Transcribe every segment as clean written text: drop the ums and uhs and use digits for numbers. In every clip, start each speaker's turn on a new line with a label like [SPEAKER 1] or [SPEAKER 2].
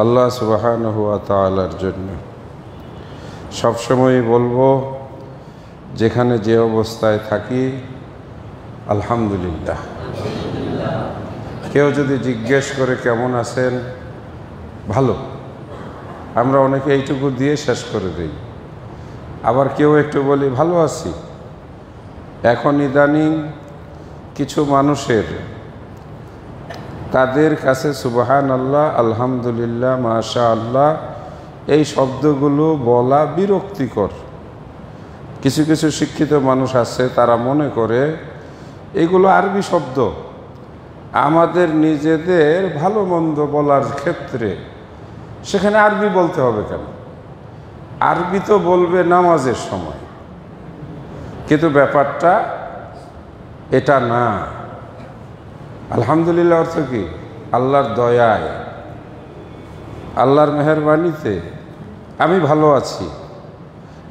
[SPEAKER 1] আল্লাহ সুবহানাহু ওয়া তাআলার জন্য সবসময় বলবো, যেখানে যে অবস্থায় থাকি আলহামদুলিল্লাহ। কেউ যদি জিজ্ঞেস করে কেমন আছেন, ভালো, আমরা অনেকে এইটুকু দিয়ে শেষ করে দিই। আবার কেউ একটু বলি ভালো আছি। এখন ইদানিং কিছু মানুষের তাদের কাছে সুবহানাল্লাহ, আলহামদুলিল্লাহ, মাশাআল্লাহ এই শব্দগুলো বলা বিরক্তিকর। কিছু কিছু শিক্ষিত মানুষ আছে, তারা মনে করে এগুলো আরবি শব্দ, আমাদের নিজেদের ভালো মন্দ বলার ক্ষেত্রে সেখানে আরবি বলতে হবে কেন? আরবি তো বলবে নামাজের সময়। কিন্তু ব্যাপারটা এটা না। আলহামদুলিল্লাহ অর্থ কি? আল্লাহর দয়ায়, আল্লাহর মেহেরবানিতে আমি ভালো আছি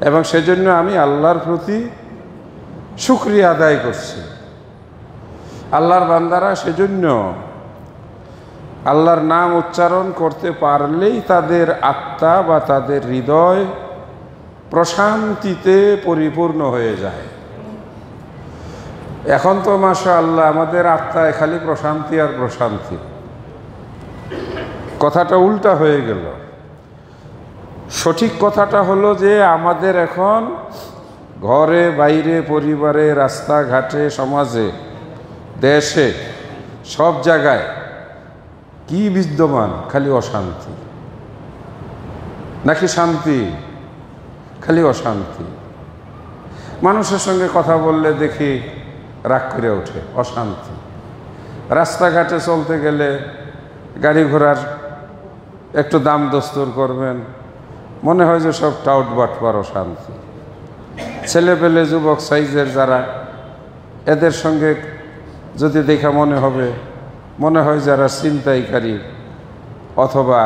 [SPEAKER 1] এবং সেজন্য আমি আল্লাহর প্রতি শুকরিয়া আদায় করছি। আল্লাহর বান্দারা সেজন্য আল্লাহর নাম উচ্চারণ করতে পারলেই তাদের আত্মা বা তাদের হৃদয় প্রশান্তিতে পরিপূর্ণ হয়ে যায়। এখন তো মাশাআল্লাহ আমাদের আত্মায় খালি প্রশান্তি আর প্রশান্তি। কথাটা উল্টা হয়ে গেল। সঠিক কথাটা হলো যে আমাদের এখন ঘরে বাইরে, পরিবারে, রাস্তাঘাটে, সমাজে, দেশে, সব জায়গায় কি বিদ্যমান? খালি অশান্তি। নাকি শান্তি? খালি অশান্তি। মানুষের সঙ্গে কথা বললে দেখি রাগ করে ওঠে, অশান্তি। রাস্তাঘাটে চলতে গেলে গাড়ি ঘোড়ার একটু দাম দস্তুর করবেন, মনে হয় যে সব টাউট বাটপার, অশান্তি। ছেলে পেলে যুবক সাইজের যারা, এদের সঙ্গে যদি দেখা মনে হয় যারা ছিনতাইকারী অথবা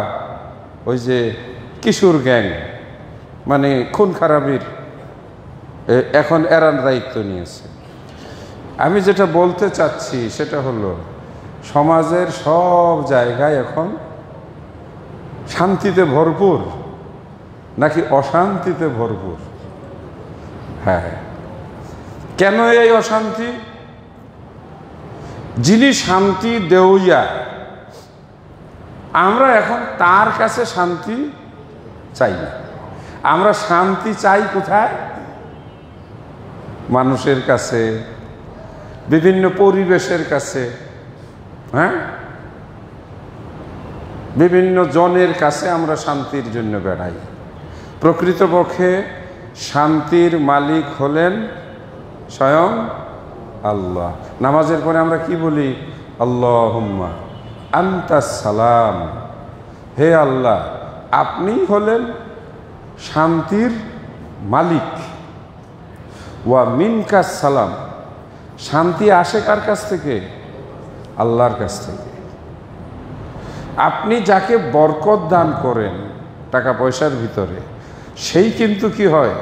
[SPEAKER 1] ওই যে কিশোর গ্যাং, মানে খুন খারাপির এখন এরার দায়িত্ব নিয়েছে। আমি যেটা বলতে চাচ্ছি সেটা হলো, সমাজের সব জায়গায় এখন শান্তিতে ভরপুর নাকি অশান্তিতে ভরপুর? হ্যাঁ, কেন এই অশান্তি? যিনি শান্তি দেউয়া, আমরা এখন তার কাছে শান্তি চাই না। আমরা শান্তি চাই কোথায়? মানুষের কাছে, বিভিন্ন পরিবেশের কাছে, হ্যাঁ, বিভিন্ন জনের কাছে আমরা শান্তির জন্য বেড়াই। প্রকৃতপক্ষে শান্তির মালিক হলেন স্বয়ং আল্লাহ। নামাজের পরে আমরা কি বলি? আল্লাহুম্মা আনতাস সালাম, হে আল্লাহ আপনি হলেন শান্তির মালিক। ওয়া মিনকাস সালাম, শান্তি আসে কার কাছ থেকে? আল্লাহর কাছ থেকে। আপনি যাকে বরকত দান করেন টাকা পয়সার ভিতরে, সেই কিন্তু কি হয়?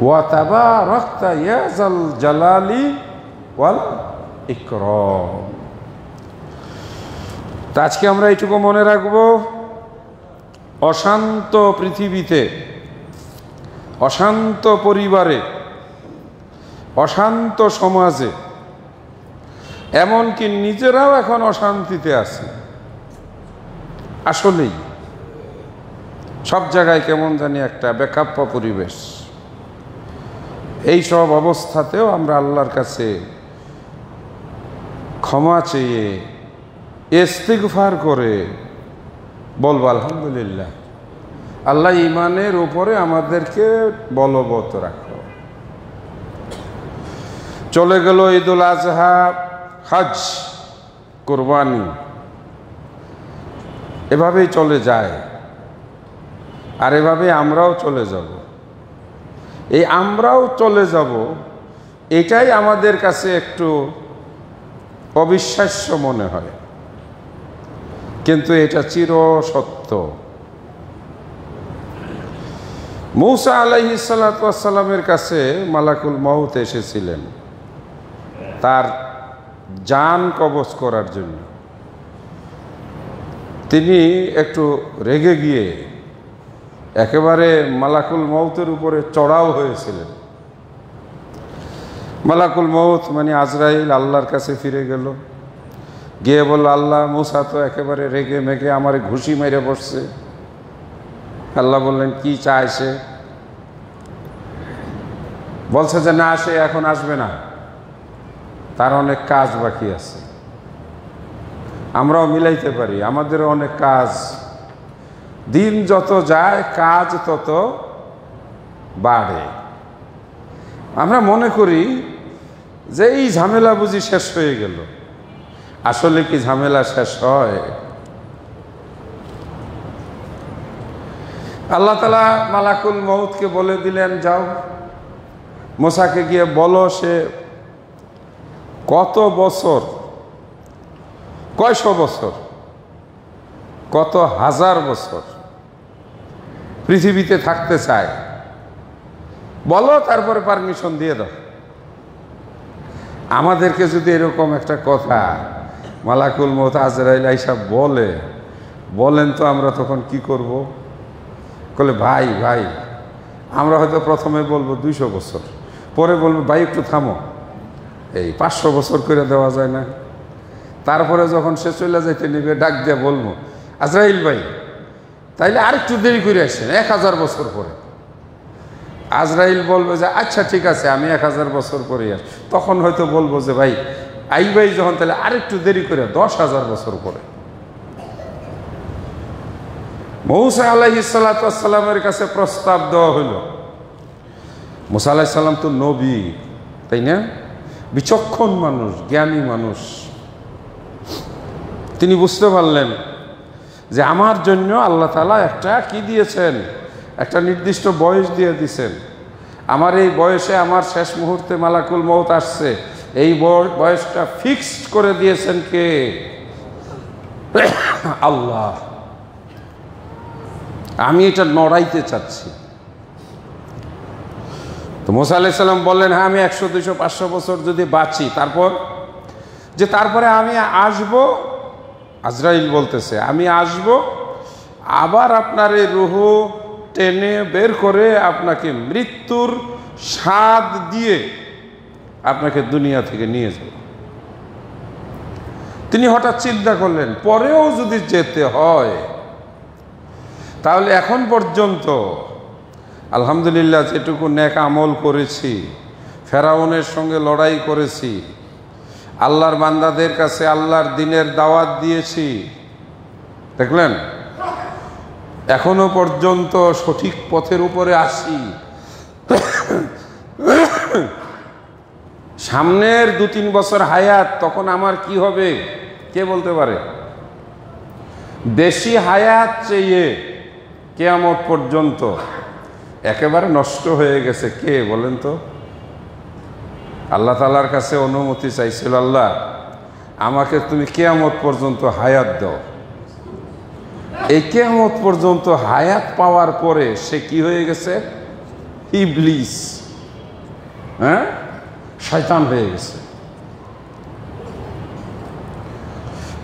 [SPEAKER 1] ওয়া তাবারাকতা ইয়া যাল জালালি ওয়াল ইকরাম। তা আজকে আমরা এইটুকু মনে রাখবো, অশান্ত পৃথিবীতে, অশান্ত পরিবারে, অশান্ত সমাজে, এমনকি নিজেরাও এখন অশান্তিতে আছে। আসলেই সব জায়গায় কেমন জানি একটা বেখাপ্প পরিবেশ। এই সব অবস্থাতেও আমরা আল্লাহর কাছে ক্ষমা চেয়ে, ইস্তিগফার করে বলবো আলহামদুলিল্লাহ, আল্লাহ ঈমানের উপরে আমাদেরকে বলবৎ রাখো। চলে গেল ঈদুল আজহা, হজ, কুরবানি, এভাবেই চলে যায়। আর এভাবে আমরাও চলে যাব। এই আমরাও চলে যাব, এটাই আমাদের কাছে একটু অবিশ্বাস্য মনে হয়, কিন্তু এটা চির সত্য। মূসা আলাইহিস সালাতু ওয়াস সালামের কাছে মালাকুল মউত এসেছিলেন তার জান কবজ করার জন্য। তিনি একটু রেগে গিয়ে একেবারে মালাকুল মউতের উপরে চড়াও হয়েছিলেন। মালাকুল মউত মানে আজরাইল আল্লাহর কাছে ফিরে গেল, গিয়ে বলল, আল্লাহ, মুসা তো একেবারে রেগে মেগে আমার ঘুষি মেরে বসছে। আল্লাহ বললেন, কি চায় সে? বলছে যে না, সে এখন আসবে না, তার অনেক কাজ বাকি আছে। আমরাও মিলাইতে পারি, আমাদেরও অনেক কাজ। দিন যত যায় কাজ তত বাড়ে। আমরা মনে করি যে এই ঝামেলা বুঝি শেষ হয়ে গেল। আসলে কি ঝামেলা শেষ হয়? আল্লাহ তাআলা মালাকুল মউতকে বলে দিলেন, যাও মুসাকে গিয়ে বলো সে কত বছর, কয়শো বছর, কত হাজার বছর পৃথিবীতে থাকতে চায় বলো, তারপরে পারমিশন দিয়ে দাও। আমাদেরকে যদি এরকম একটা কথা মালাকুল মউত আজরাইল আইসা বলেন তো আমরা তখন কি করব? বলে, ভাই ভাই, আমরা হয়তো প্রথমে বলবো 200 বছর, পরে বলবো ভাই একটু থামো, এই 500 বছর করে দেওয়া যায় না? তারপরে যখন সে চলে যাইতে নিবে ডাক দিয়ে বলবো, আজরাইল ভাই তাইলে আরেকটু দেরি করে আসছেন, 1000 বছর পরে। আজরাইল বলবে যে আচ্ছা ঠিক আছে, আমি 1000 বছর পরে আসি। তখন হয়তো বলবো যে ভাই ভাই যখন, তাহলে আরেকটু দেরি করে 10,000 বছর পরে। মূসা আলাইহিস সালাতু ওয়াস সালামের কাছে প্রস্তাব দেওয়া হইল। মূসা আলাইহিস সালাম তো নবী, তাই না? বিচক্ষণ মানুষ, জ্ঞানী মানুষ। তিনি বুঝতে পারলেন যে আমার জন্য আল্লাহ তাআলা একটা কি দিয়েছেন, একটা নির্দিষ্ট বয়স দিয়ে দিয়েছেন। আমার এই বয়সে আমার শেষ মুহূর্তে মালাকুল মউত আসছে, এই বয়সটা ফিক্সড করে দিয়েছেন কে? আল্লাহ। আমি এটা নড়াইতে চাচ্ছি। তো মূসা আলাইহিস সালাম বললেন, হ্যাঁ আমি 100, 200, 500 বছর যদি বাঁচি, তারপরে আমি আসব। আজরাইল বলতেছে, আমি আসব, আবার আপনার এই রূহ টেনে বের করে আপনাকে মৃত্যুর স্বাদ দিয়ে আপনাকে দুনিয়া থেকে নিয়ে যাব। তিনি হঠাৎ চিন্তা করলেন, পরেও যদি যেতে হয় তাহলে এখন পর্যন্ত আলহামদুলিল্লাহ যেটুকু নেক আমল করেছি, ফেরাউনের সঙ্গে লড়াই করেছি, আল্লাহর বান্দাদের কাছে আল্লাহর দ্বীনের দাওয়াত দিয়েছি, দেখলেন এখনো পর্যন্ত সঠিক পথের উপরে আসি। সামনের 2-3 বছর হায়াত, তখন আমার কি হবে কে বলতে পারে? বেশি হায়াত চেয়ে কিয়ামত পর্যন্ত একেবারে নষ্ট হয়ে গেছে কে বলেন তো? আল্লাহ তাআলার কাছে অনুমতি চাইছিল, আল্লাহ আমাকে তুমি কিয়ামত পর্যন্ত হায়াত দাও। এই কিয়ামত পর্যন্ত হায়াত পাওয়ার পরে সে কি হয়ে গেছে? ইবলিস, হ্যাঁ, শয়তান হয়ে গেছে।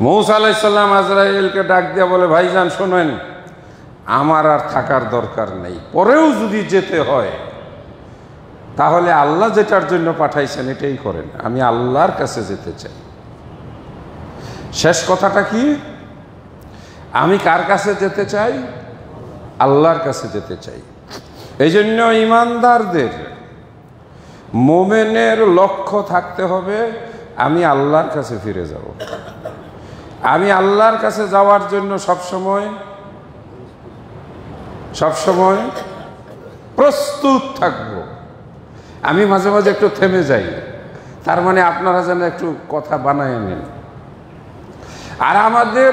[SPEAKER 1] মূসা আলাইহিস সালাম আজরাইলকে ডাক দিয়ে বলে, ভাইজান শোনেন, আমার আর থাকার দরকার নেই, পরেও যদি যেতে হয় তাহলে আল্লাহ যেটার জন্য পাঠাইছেন এটাই করেন, আমি আল্লাহর কাছে যেতে চাই। শেষ কথাটা কি? আমি কার কাছে যেতে চাই? আল্লাহর কাছে যেতে চাই। এই জন্য ইমানদারদের, মোমেনের লক্ষ্য থাকতে হবে আমি আল্লাহর কাছে ফিরে যাব। আমি আল্লাহর কাছে যাওয়ার জন্য সবসময় প্রস্তুত থাকব। আমি মাঝে মাঝে একটু থেমে যাই, তার মানে আপনারা যেন একটু কথা বানায় নেন। আর আমাদের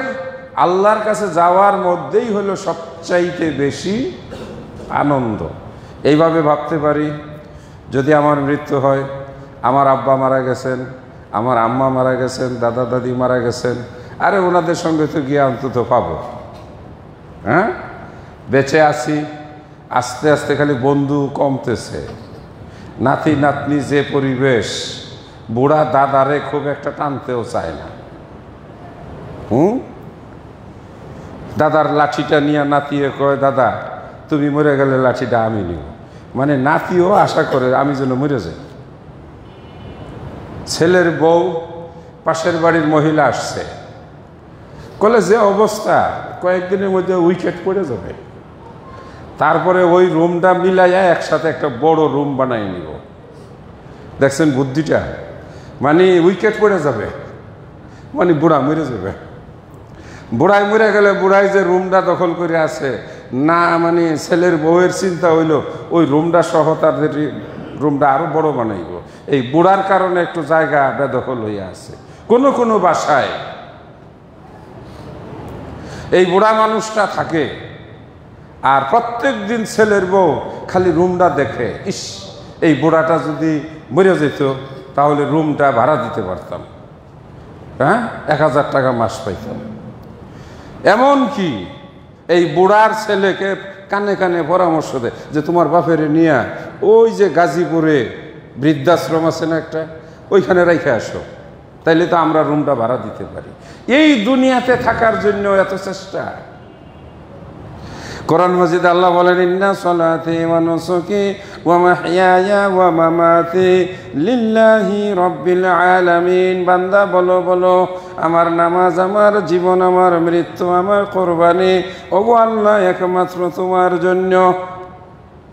[SPEAKER 1] আল্লাহর কাছে যাওয়ার মধ্যেই হলো সবচাইতে বেশি আনন্দ। এইভাবে ভাবতে পারি, যদি আমার মৃত্যু হয়, আমার আব্বা মারা গেছেন, আমার আম্মা মারা গেছেন, দাদা দাদি মারা গেছেন, আরে ওনাদের সঙ্গে তো গিয়ে অন্তত পাবো। হ্যাঁ, বেঁচে আছি, আস্তে আস্তে খালি বন্ধু কমতেছে, নাতি নাতনি যে পরিবেশ, বুড়া দাদারে খুব একটা টানতেও চায় না। দাদার লাঠিটা নিয়ে নাতিয়ে কয়, দাদা তুমি মরে গেলে লাঠিটা আমি নিব। মানে নাতিও আশা করে আমি যেন মরে যাই। ছেলের বউ পাশের বাড়ির মহিলা আসছে, বলে যে অবস্থা কয়েকদিনের মধ্যে উইকেট পড়ে যাবে, তারপরে ওই রুমটা মিলাইয়া একসাথে একটা বড় রুম বানাই নিব। দেখছেন বুদ্ধিটা? মানে উইকেট পড়ে যাবে, মানে বুড়া মরে যাবে। বুড়াই মরে গেলে বুড়াই যে রুমটা দখল করে আছে না, মানে ছেলের বউয়ের চিন্তা হইল ওই রুমটা সহ তাদের রুমটা আরো বড় বানাইব। এই বুড়ার কারণে একটু জায়গা বেদখল হইয়া আছে। কোনো কোনো বাসায় এই বুড়া মানুষটা থাকে, আর প্রত্যেক দিন ছেলের বউ খালি রুমটা দেখে, ইস এই বুড়াটা যদি মরে যেত তাহলে রুমটা ভাড়া দিতে পারতাম, হ্যাঁ 1000 টাকা মাস পাইতাম। এমন কি এই বুড়ার ছেলেকে কানে কানে পরামর্শ দেয় যে তোমার বাপের নিয়ে ওই যে গাজীপুরে বৃদ্ধাশ্রম আছে না একটা, ওইখানে রাইখে আসো, তাইলে তো আমরা রুমটা ভাড়া দিতে পারি। এই দুনিয়াতে থাকার জন্য এত চেষ্টা। কোরআন মাজিদে আল্লাহ বলেন, ইন্না সলাতি ওয়া নুসুকি ওয়া মাহইয়ায়া ওয়া মামাতি লিল্লাহি রাব্বিল আলামিন। বান্দা বলো বলো, আমার নামাজ, আমার জীবন, আমার মৃত্যু, আমার কোরবানি ওগো আল্লাহ একমাত্র তোমার জন্য,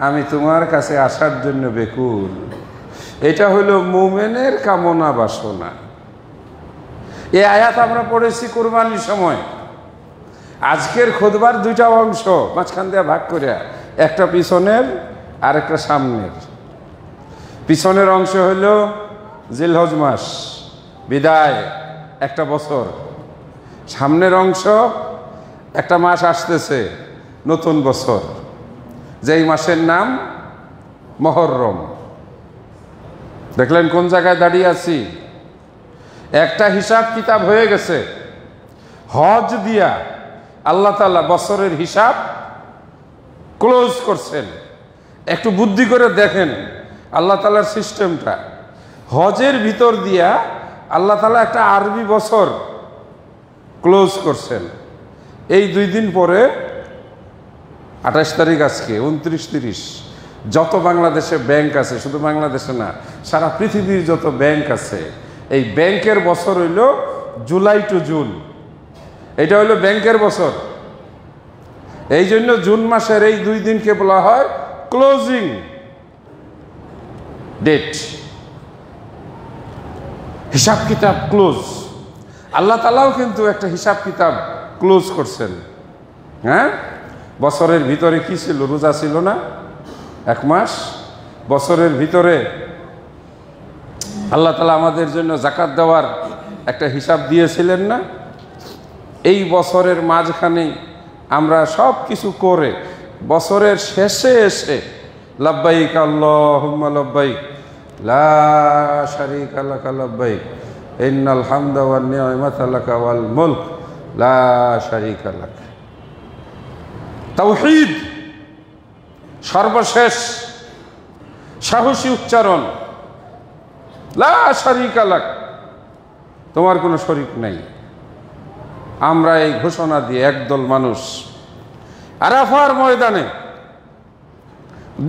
[SPEAKER 1] আমি তোমার কাছে আসার জন্য বেকুল। এটা হলো মুমিনের কামনা বাসনা। এই আয়াত আমরা পড়েছি কোরবানির সময়। আজকের খুতবার 2টা অংশ মাঝখান দিয়ে ভাগ করে, একটা পিছনের আর একটা সামনের। পিছনের অংশ হইল জিলহজ মাস বিদায়, একটা বছর। সামনের অংশ একটা মাস আসতেছে, নতুন বছর, যেই মাসের নাম মুহররম। দেখলেন কোন জায়গায় দাঁড়িয়ে আছি? একটা হিসাব কিতাব হয়ে গেছে। হজ দিয়া আল্লাহ তাআলা বছরের হিসাব ক্লোজ করছেন। একটু বুদ্ধি করে দেখেন আল্লাহ তাআলার সিস্টেমটা। হজের ভিতর দিয়া আল্লাহ তাআলা একটা আরবি বছর ক্লোজ করছেন। এই 2 দিন পরে 28 তারিখ, আজকে 29-30, যত বাংলাদেশে ব্যাংক আছে, শুধু বাংলাদেশে না সারা পৃথিবীর যত ব্যাংক আছে, এই ব্যাংকের বছর হইল জুলাই টু জুন। এটা হইল ব্যাংকের বছর। এই জন্য জুন মাসের এই 2 দিনকে বলা হয় ক্লোজিং ডেট। হিসাব কিতাব ক্লোজ। আল্লাহ তাআলাও কিন্তু একটা হিসাব কিতাব ক্লোজ করছেন। হ্যাঁ, বছরের ভিতরে কি ছিল? রোজা ছিল না 1 মাস। বছরের ভিতরে আল্লাহ তাআলা আমাদের জন্য যাকাত দেওয়ার একটা হিসাব দিয়েছিলেন না? এই বছরের মাঝখানে আমরা সব কিছু করে বছরের শেষে এসে লাব্বাইক আল্লাহুম্মা লাব্বাইক লা শারীকা লাকা লাব্বাইক ইন্নাল হামদা ওয়ান নি'মাতা লাকা ওয়াল মুলক লা শারীকা লাক। তাওহীদ সর্বশেষ সাহসী উচ্চারণ, লা শারীকা লাক, তোমার কোনো শরীক নাই। আমরা এই ঘোষণা দিয়ে একদল মানুষ আরাফার ময়দানে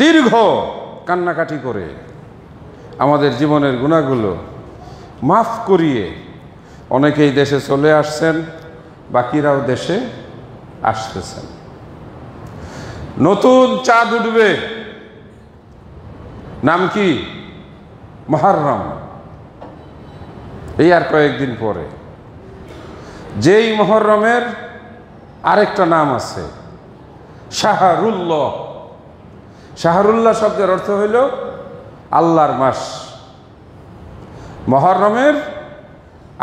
[SPEAKER 1] দীর্ঘ কান্নাকাটি করে আমাদের জীবনের গুনাহগুলো মাফ করিয়ে অনেকেই দেশে চলে আসছেন, বাকিরাও দেশে আসতেছেন। নতুন চাঁদ উঠবে, নাম কি? মুহররম। এই আর কয়েকদিন পরে। যেই মুহররমের আরেকটা নাম আছে শাহরুল্লাহ। শাহরুল্লাহ শব্দের অর্থ হইল আল্লাহর মাস। মুহররমের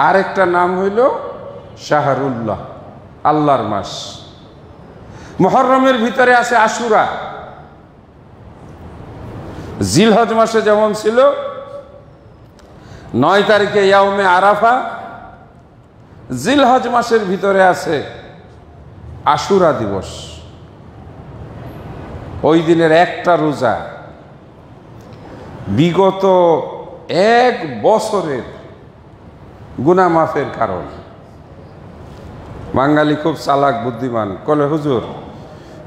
[SPEAKER 1] আরেকটা নাম হইল শাহরুল্লাহ, আল্লাহর মাস। মুহররমের ভিতরে আছে আশুরা। জিলহজ মাসে যেমন ছিল 9 তারিখে ইয়াউমে আরাফা, জিলহজ মাসের ভিতরে আছে আশুরা দিবস। ওই দিনের একটা রোজা বিগত 1 বছরের গুনাহ মাফের কারণ। বাঙালি খুব চালাক বুদ্ধিমান, কলে হুজুর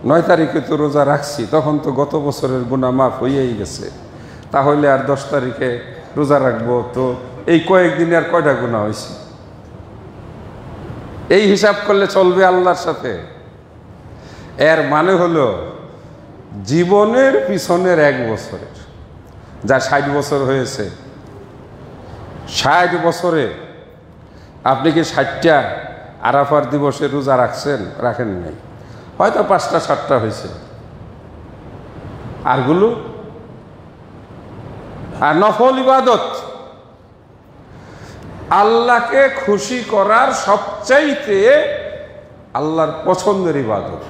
[SPEAKER 1] 9 তারিখে তো রোজা রাখছি, তখন তো গত বছরের গুনাহ মাফ হয়েই গেছে, তাহলে আর 10 তারিখে রোজা রাখবো, তো এই কয়েকদিনে আর কয়টা গুনাহ হয়েছে? এই হিসাব করলে চলবে আল্লাহর সাথে? এর মানে হলো জীবনের পিছনের 1 বছরের, যা 60 বছর হয়েছে, 60 বছরে আপনি কি 60টা আরাফার দিবসে রোজা রাখছেন? রাখেন নাই, হয়তো 5টা 7টা হয়েছে। আরগুলো আর নফল ইবাদত, আল্লাহকে খুশি করার সবচাইতে আল্লাহর পছন্দের ইবাদত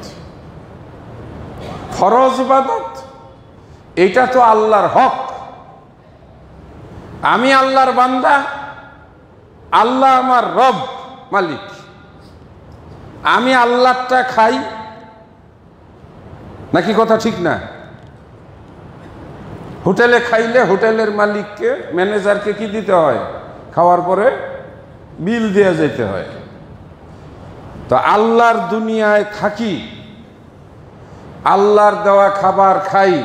[SPEAKER 1] ফরজ ইবাদত। এটা তো আল্লাহর হক। আমি আল্লাহর বান্দা, আল্লাহ আমার রব মালিক, আমি আল্লাহটা খাই নাকি? কথা ঠিক না? হোটেলে খাইলে হোটেলের মালিককে, ম্যানেজারকে কি দিতে হয়? খাওয়ার পরে বিল দিয়ে যেতে হয়। তো আল্লাহর দুনিয়ায় থাকি, আল্লাহর দেওয়া খাবার খাই,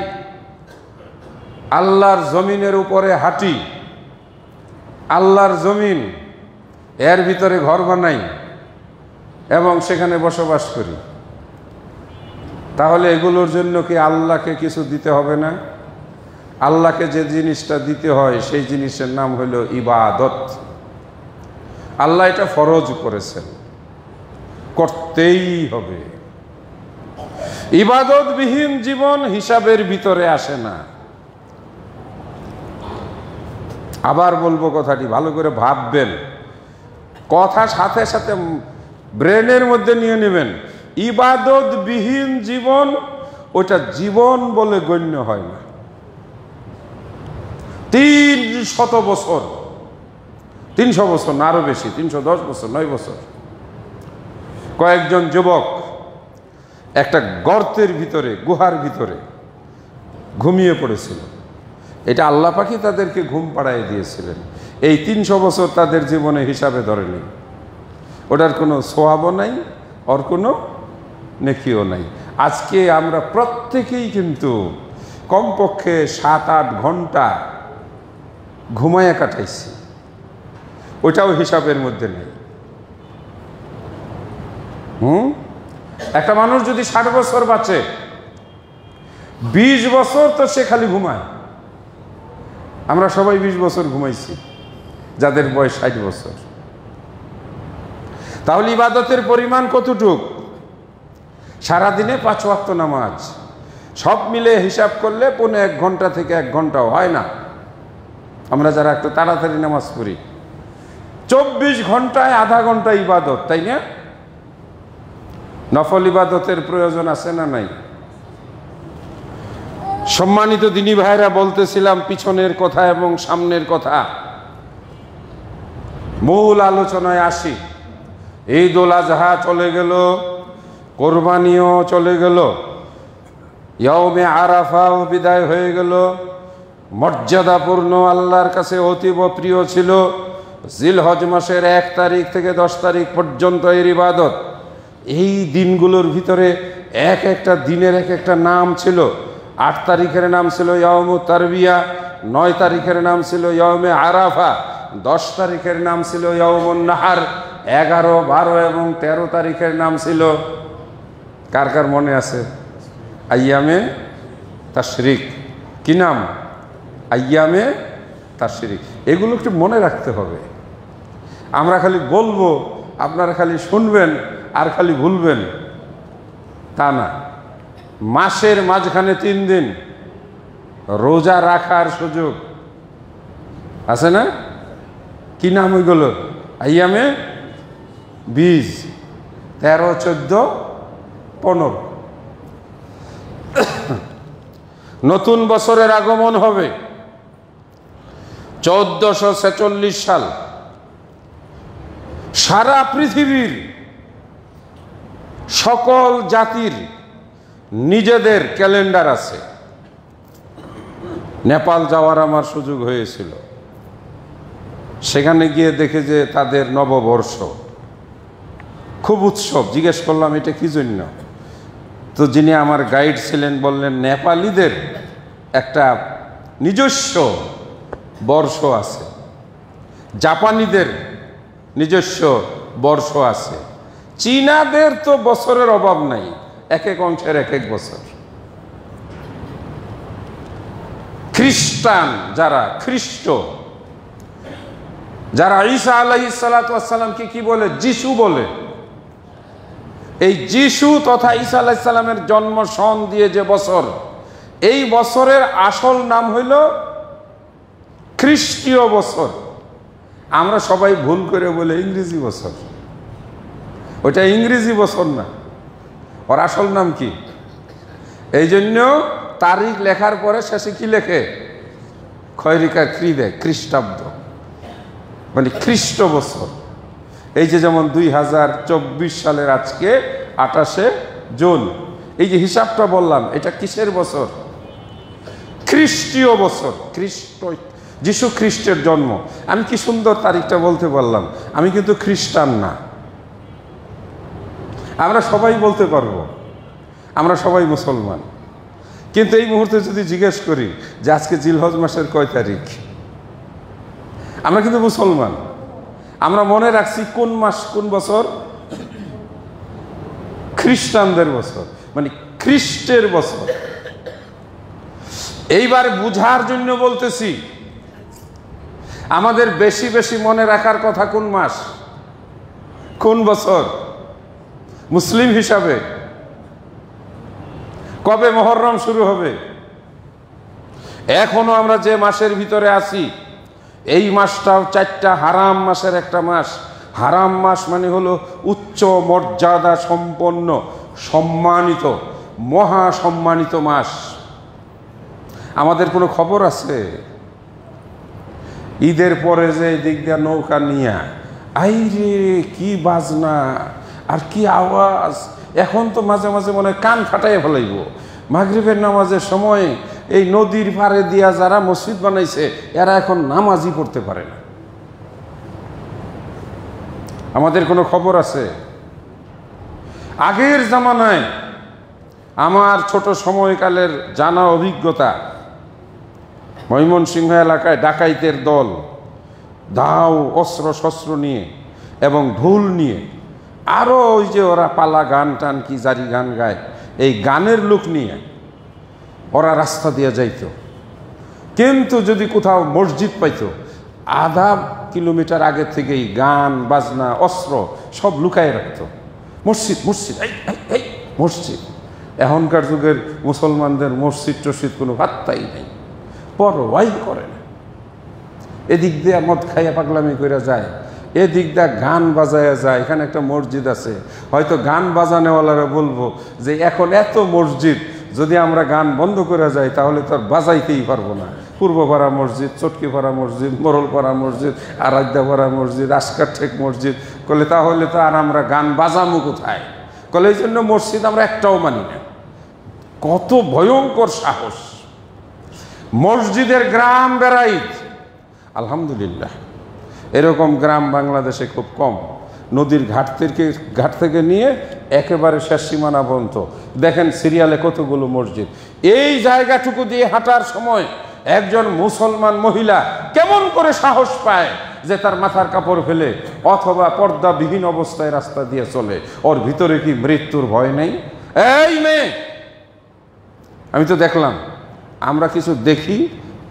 [SPEAKER 1] আল্লাহর জমিনের উপরে হাঁটি, আল্লাহর জমিন, এর ভিতরে ঘর বানাই এবং সেখানে বসবাস করি, তাহলে এগুলোর জন্য কি আল্লাহকে কিছু দিতে হবে না? আল্লাহকে যে জিনিসটা দিতে হয় সেই জিনিসের নাম হলো ইবাদত। আল্লাহ এটা ফরজ করেছেন, করতেই হবে। ইবাদতবিহীন জীবন হিসাবের ভিতরে আসে না। আবার বলবো কথাটি, ভালো করে ভাববেন, কথা সাথে সাথে ব্রেনের মধ্যে নিয়ে নেবেন। ইবাদতবিহীন জীবন ওটা জীবন বলে গণ্য হয় না। 300 বছর, 300 বছর না আরো বেশি, 310 বছর, 9 বছর, কয়েকজন যুবক একটা গর্তের ভিতরে, গুহার ভিতরে ঘুমিয়ে পড়েছিল। এটা আল্লাহ পাকই তাদেরকে ঘুম পাড়ায় দিয়েছিলেন। এই 300 বছর তাদের জীবনে হিসাবে ধরেনি। ওটার কোনো সোয়াবও নাই, ওর কোনো নেকিও নাই। আজকে আমরা প্রত্যেকেই কিন্তু কমপক্ষে 7-8 ঘন্টা ঘুমায়া কাটাইছি, ওইটাও হিসাবের মধ্যে নেই। একটা মানুষ যদি 60 বছর বাঁচে, 20 বছর তো সে খালি ঘুমায়। আমরা সবাই 20 বছর ঘুমাইছি, যাদের বয়স 60 বছর। তাহলে ইবাদতের পরিমাণ কতটুক? সারাদিনে 5 ওয়াক্ত নামাজ, সব মিলে হিসাব করলে 1 ঘন্টা থেকে 1 ঘন্টাও হয় না। আমরা যারা একটু তাড়াতাড়ি নামাজ পড়ি, 24 ঘন্টায় আধা ঘন্টা ইবাদত, তাই না? নফল ইবাদতের প্রয়োজন আছে না নাই? সম্মানিত দিনী ভাইরা, বলতেছিলাম পিছনের কথা এবং সামনের কথা। মূল আলোচনায় আসি। ঈদ উল আজহা চলে গেল, কোরবানিও চলে গেল, ইয়াউমে আরাফাও বিদায় হয়ে গেল। মর্যাদাপূর্ণ, আল্লাহর কাছে অতীব প্রিয় ছিল জিলহজ মাসের 1 তারিখ থেকে 10 তারিখ পর্যন্ত এর ইবাদত। এই দিনগুলোর ভিতরে এক একটা দিনের এক একটা নাম ছিল। 8 তারিখের নাম ছিল ইয়াউমুত তারবিয়া, 9 তারিখের নাম ছিল ইয়াউমে আরাফা, 10 তারিখের নাম ছিল ইয়াউমুন নাহার, 11, 12 এবং 13 তারিখের নাম ছিল, কার কার মনে আছে? আইয়ামে তাশরিক। কি নাম? আইয়ামে তাশরিক। এগুলো একটু মনে রাখতে হবে। আমরা খালি বলবো, আপনারা খালি শুনবেন আর খালি ভুলবেন, তা না। মাসের মাঝখানে 3 দিন রোজা রাখার সুযোগ আছে না? কি নাম ওইগুলো? আইয়ামে 20, 13, 14, 15। নতুন বছরের আগমন হবে 1446 সাল। সারা পৃথিবীর সকল জাতির নিজেদের ক্যালেন্ডার আছে। নেপাল যাওয়ার আমার সুযোগ হয়েছিল। সেখানে গিয়ে দেখে যে তাদের নববর্ষ খুব উৎসব। জিজ্ঞেস করলাম এটা কি জন্য? তো যিনি আমার গাইড ছিলেন বললেন, নেপালিদের একটা নিজস্ব বর্ষ আছে, জাপানিদের নিজস্ব বর্ষ আছে, চীনাদের তো বছরের অভাব নাই, এক এক অংশের এক এক বছর। খ্রিস্টান যারা, খ্রিস্ট যারা, ঈসা আলাইহিস সালাতু ওয়াস সালামকে কি বলে? যিশু বলে। এই যিশু তথা ঈসা আলাইহিস সালামের জন্ম সন দিয়ে যে বছর, এই বছরের আসল নাম হইল খ্রিস্টীয় বছর। আমরা সবাই ভুল করে বলে ইংরেজি বছর। ওইটা ইংরেজি বছর না, ওর আসল নাম কি? এই জন্য তারিখ লেখার পরে শেষে কি লেখে? খয়রিকা খ্রি দেয়, খ্রিস্টাব্দ, মানে খ্রিস্ট বছর। এই যে যেমন 2024 সালের আজকে 28শে জুন, এই যে হিসাবটা বললাম, এটা কিসের বছর? খ্রিস্টীয় বছর। খ্রিস্ট, যিশু খ্রিস্টের জন্ম। আমি কি সুন্দর তারিখটা বলতে পারলাম। আমি কিন্তু খ্রিস্টান না। আমরা সবাই বলতে পারবো আমরা সবাই মুসলমান, কিন্তু এই মুহূর্তে যদি জিজ্ঞেস করি যে আজকে জিলহজ মাসের কয় তারিখ, আমরা কিন্তু মুসলমান। আমরা মনে রাখছি কোন মাস কোন বছর? খ্রিস্টানদের বছর, মানে খ্রিস্টের বছর। এইবার বুঝার জন্য বলতেছি, আমাদের বেশি বেশি মনে রাখার কথা কোন মাস কোন বছর মুসলিম হিসাবে? কবে মুহররম শুরু হবে? এখনো আমরা যে মাসের ভিতরে আছি, এই মাসটাও 4টা হারাম মাসের একটা মাস। হারাম মাস মানে হলো উচ্চ মর্যাদা সম্পন্ন, সম্মানিত, মহা সম্মানিত মাস। আমাদের কোনো খবর আছে? ঈদের পরে যে দিক দিয়ে নৌকা নিয়ে আইরে কি বাজনা আর কি আওয়াজ! এখন তো মাঝে মাঝে মনে হয় কান ফাটাইয়া ফেলাইব। মাগরিবের নামাজের সময় এই নদীর পাড়ে দিয়া যারা মসজিদ বানাইছে, এরা এখন নামাজই পড়তে পারে না। আমাদের কোনো খবর আছে? আগের জামানায় আমার ছোট সময়কালের জানা অভিজ্ঞতা, ময়মনসিংহ এলাকায় ডাকাইতের দল দাও অস্ত্র শস্ত্র নিয়ে এবং ঢোল নিয়ে, আরও ওই যে ওরা পালা গান টান কি জারি গান গায়, এই গানের লোক নিয়ে ওরা রাস্তা দিয়ে যাইত। কিন্তু যদি কোথাও মসজিদ পাইত, আধা কিলোমিটার আগে থেকেই গান বাজনা অস্ত্র সব লুকায় রাখত। মসজিদ মসজিদ এই মসজিদ। এখনকার যুগের মুসলমানদের মসজিদ টসজিদ কোনো পাত্তাই নেই, পরোয়াই করে না। এদিক দিয়ে মদ খাইয়া পাগলামি করে যায়, এদিক দিয়ে গান বাজায়া যায়। এখানে একটা মসজিদ আছে, হয়তো গান বাজানোওয়ালারা বলবো যে এখন এত মসজিদ, যদি আমরা গান বন্ধ করে যাই তাহলে তো আর বাজাইতেই পারবো না। পূর্বপাড়া মসজিদ, চটকিপাড়া মসজিদ, মোরলপাড়া মসজিদ, আরাধ্যাপাড়া মসজিদ, আসকারঠেক মসজিদ করলে তাহলে তো আর আমরা গান বাজামু কোথায়? কলে এই জন্য মসজিদ আমরা একটাও মানি না। কত ভয়ঙ্কর সাহস! মসজিদের গ্রাম বেড়াইত। আলহামদুলিল্লাহ এরকম গ্রাম বাংলাদেশে খুব কম। নদীর ঘাট থেকে নিয়ে একেবারে শেষ সীমানা পর্যন্ত দেখেন সিরিয়ালে কতগুলো মসজিদ। এই জায়গাটুকু দিয়ে হাঁটার সময় একজন মুসলমান মহিলা কেমন করে সাহস পায় যে তার মাথার কাপড় ফেলে অথবা পর্দাবিহীন অবস্থায় রাস্তা দিয়ে চলে? ওর ভিতরে কি মৃত্যুর ভয় নেই? এই মেয়ে, আমি তো দেখলাম, আমরা কিছু দেখি